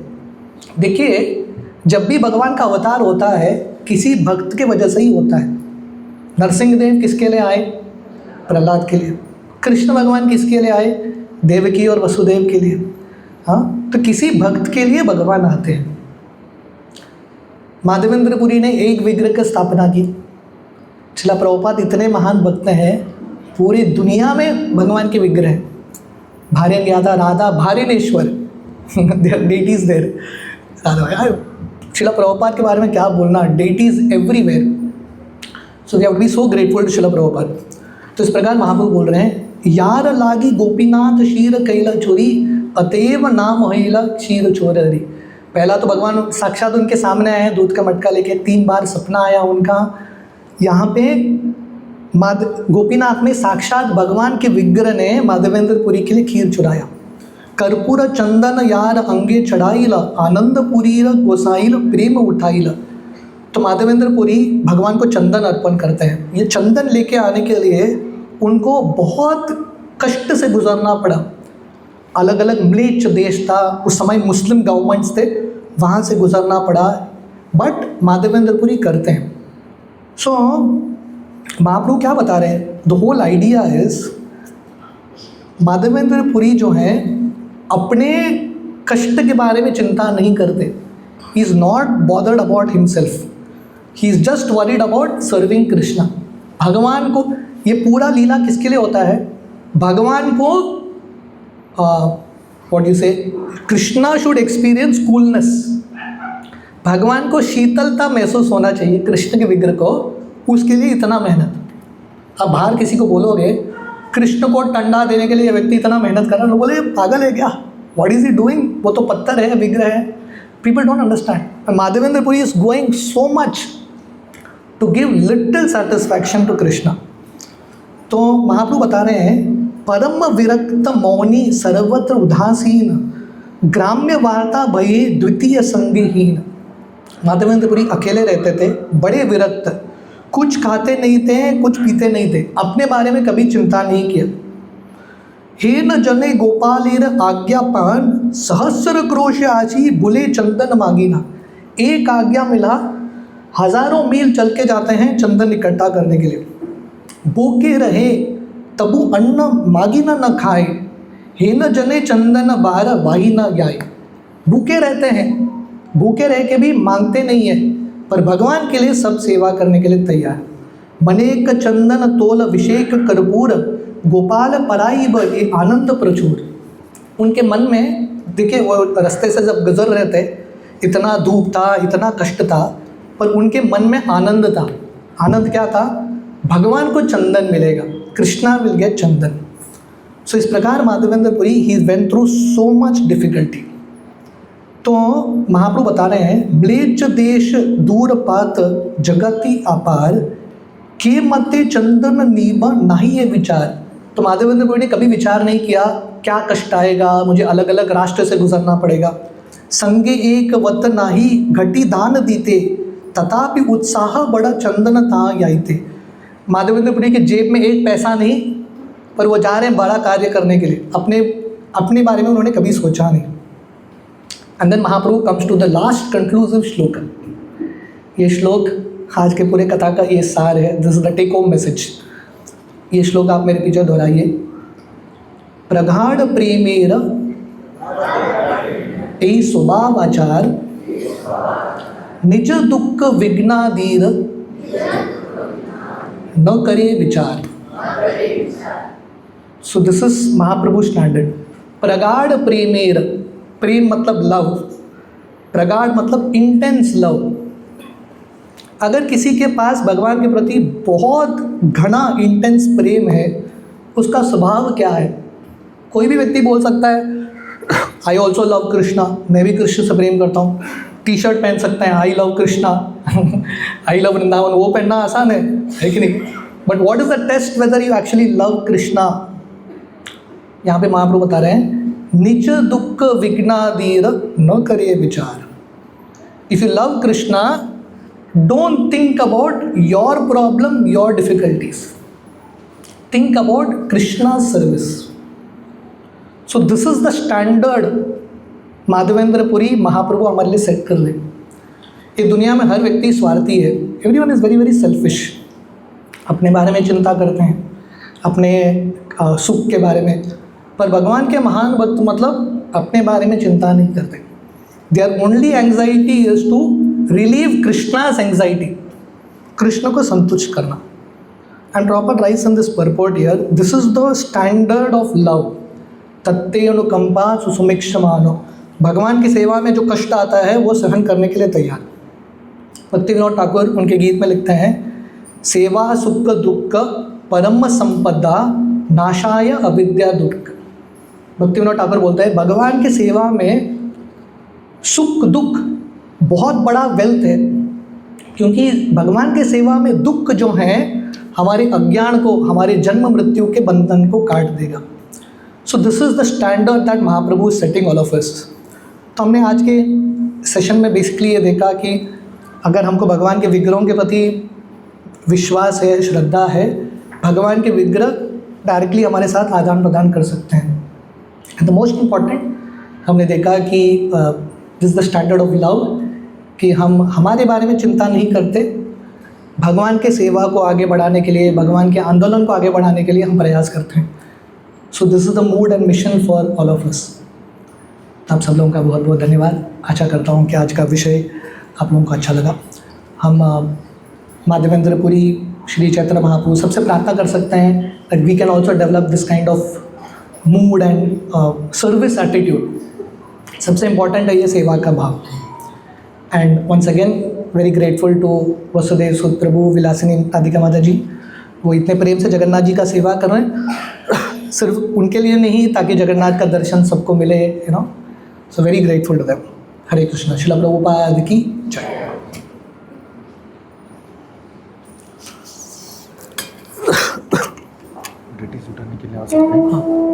देखिए, जब भी भगवान का अवतार होता है किसी भक्त के वजह से ही होता है। नरसिंहदेव किसके लिए आए? प्रहलाद के लिए। कृष्ण भगवान किसके लिए आए? देवकी और वसुदेव के लिए। हाँ, तो किसी भक्त के लिए भगवान आते हैं। माधवेंद्रपुरी ने एक विग्रह की स्थापना की। श्रील प्रभुपाद इतने महान भक्त हैं, पूरी दुनिया में भगवान के विग्रह हैं। भार्यन यादा राधा भारिनेश्वर, डेटीज देर राधा। श्रील प्रभुपाद के बारे में क्या बोलना, deities everywhere. So we have to be so grateful to Srila Prabhupada. तो इस प्रकार महाप्रभु बोल रहे हैं, यार लागी गोपीनाथ क्षीर कैला चोरी, अतएव नाम हईला क्षीर चोर हरि। पहला तो भगवान साक्षात उनके सामने आए हैं दूध का मटका लेके, 3 बार सपना आया उनका। यहाँ पे गोपीनाथ में साक्षात भगवान के विग्रह ने माधवेंद्रपुरी के लिए खीर चुराया। कर्पूर चंदन यार अंगे चढ़ाईला, आनंदपुरी गोसाइल प्रेम उठाईला। तो माधवेंद्रपुरी भगवान को चंदन अर्पण करते हैं। ये चंदन लेके आने के लिए उनको बहुत कष्ट से गुजरना पड़ा। अलग अलग म्लेच्छ देश था, उस समय मुस्लिम गवर्नमेंट्स थे, वहाँ से गुजरना पड़ा, बट माधवेंद्रपुरी करते हैं। सो महाप्रभु क्या बता रहे हैं? The whole idea is Madhavendrapuri जो हैं अपने कष्ट के बारे में चिंता नहीं करते। ही is not bothered about himself, he is just worried about serving Krishna. भगवान को, ये पूरा लीला किसके लिए होता है? भगवान को व्हाट यू से, कृष्णा शुड एक्सपीरियंस कूलनेस। भगवान को शीतलता महसूस होना चाहिए कृष्ण के विग्रह को, उसके लिए इतना मेहनत। अब बाहर किसी को बोलोगे कृष्ण को ठंडा देने के लिए व्यक्ति इतना मेहनत कर रहा है, लोग बोले पागल है क्या, व्हाट इज ही डूइंग, वो तो पत्थर है, विग्रह है। People don't understand. Madhavendrapuri is going so much to give little satisfaction to Krishna. तो महाप्रभु बता रहे हैं, परम विरक्त मौनी सर्वत्र उदासीन, ग्राम्य वार्ता भये द्वितीय संगहीन। माधवेंद्रपुरी अकेले रहते थे, बड़े विरक्त, कुछ खाते नहीं थे, कुछ पीते नहीं थे, अपने बारे में कभी चिंता नहीं किया। हे न जने गोपालेर आज्ञापान, सहस्र क्रोश आची बुले चंदन मांगीना। एक आज्ञा मिला, हजारों मील चल के जाते हैं चंदन इकट्ठा करने के लिए। भूखे रहे तबु अन्न मांगीना न खाए, हे न जने चंदन बार वाही न जाए। भूखे रहते हैं, भूखे रह के भी मांगते नहीं है, पर भगवान के लिए सब सेवा करने के लिए तैयार। मनेक चंदन तोल अभिषेक कर्पूर, गोपाल पराई बे आनंद प्रचुर। उनके मन में, देखिए वो रास्ते से जब गुजर रहे थे, इतना धूप था, इतना कष्ट था, पर उनके मन में आनंद था। आनंद क्या था? भगवान को चंदन मिलेगा, कृष्णा विल गेट चंदन। सो इस प्रकार Madhavendra Puri he went through so much difficulty. तो महाप्रभु बता रहे हैं, म्लेच्छ देश दूर पात जगति अपार के मते चंदन नीब नहीं ये विचार। तो माधवेंद्र पुरी ने कभी विचार नहीं किया क्या कष्ट आएगा, मुझे अलग अलग राष्ट्र से गुजरना पड़ेगा। संगे एक वत नाही घटी दान दीते तथापि उत्साह बड़ा चंदन था याइते। माधवेंद्र पुरी के जेब में एक पैसा नहीं, पर वो जा रहे हैं बड़ा कार्य करने के लिए। अपने बारे में उन्होंने कभी सोचा नहीं। And then Mahaprabhu comes to the last conclusive shloka. ये श्लोक आज के पूरे कथा का ये सार है। This is the take home message. ये श्लोक आप मेरे पीछे दोहराइए। प्रगाढ़ प्रेमेर ए स्वभाव आचार निज दुख विघ्नादीर न करे विचार। सो दिस इज महाप्रभु स्टैंडर्ड। प्रगाढ़ प्रेमेर, प्रेम मतलब लव, प्रगाढ़ मतलब इंटेंस लव। अगर किसी के पास भगवान के प्रति बहुत घना इंटेंस प्रेम है, उसका स्वभाव क्या है? कोई भी व्यक्ति बोल सकता है आई ऑल्सो लव कृष्णा, मैं भी कृष्ण से प्रेम करता हूँ। टी शर्ट पहन सकते हैं I love Krishna, I love Vrindavan, वो पहनना आसान है कि नहीं? But what is the test whether you actually love Krishna? यहाँ पे महाप्रभु बता रहे हैं, निज दुख विघ्नादीर न करिए विचार। If you love Krishna, don't think about your problem, your difficulties, think about Krishna service. So this is the standard Madhavendra Puri Mahaprabhu हमारे लिए सेट कर ले। इस दुनिया में हर व्यक्ति स्वार्थी है। Everyone is very very selfish. अपने बारे में चिंता करते हैं, अपने सुख के बारे में। पर भगवान के महान भक्त मतलब अपने बारे में चिंता नहीं करते। There only anxiety is to relieve Krishna's anxiety, Krishna को संतुष्ट करना। And proper rice in this purport here, this is the standard of love. तत्ते अनुकंपा सुसुमिक्षमानो, भगवान की सेवा में जो कष्ट आता है वो सहन करने के लिए तैयार। भक्ति विनोद ठाकुर उनके गीत में लिखते हैं, सेवा सुख दुख परम संपदा नाशाय अविद्या दुख। भक्ति विनोद ठाकुर बोलते हैं भगवान की सेवा में सुख दुख बहुत बड़ा वेल्थ है, क्योंकि भगवान की सेवा में दुख जो है हमारे अज्ञान को, हमारे जन्म मृत्यु के बंधन को काट देगा। So this is the standard that Mahaprabhu is setting all of अस। तो हमने आज के सेशन में बेसिकली ये देखा कि अगर हमको भगवान के विग्रहों के प्रति विश्वास है, श्रद्धा है, भगवान के विग्रह डायरेक्टली हमारे साथ आदान प्रदान कर सकते हैं। एंड द मोस्ट इम्पॉर्टेंट हमने देखा कि this is the standard of love, कि हम हमारे बारे में चिंता नहीं करते, भगवान के सेवा को आगे बढ़ाने के लिए, भगवान के आंदोलन को आगे बढ़ाने के लिए हम प्रयास करते हैं। So this is the mood and mission for all of अस। आप सब लोगों का बहुत बहुत धन्यवाद। आशा करता हूँ कि आज का विषय आप लोगों को अच्छा लगा। हम माधवेंद्र पुरी, श्री चैतन्य महाप्रभु सबसे प्रार्थना कर सकते हैं that we can also develop this kind of mood and service attitude. सबसे इम्पॉर्टेंट है ये सेवा का भाव। And once again very grateful to Vasudeva Suta Prabhu, Vilasini Radhika माता जी। वो इतने प्रेम से जगन्नाथ जी का सेवा कर रहे हैं, सिर्फ उनके लिए नहीं ताकि जगन्नाथ का दर्शन सबको मिले, you know. So very grateful to them. Hare Krishna. Srila Prabhupada की जय। ब्रिटिश उठाने के लिए आ सकते हैं।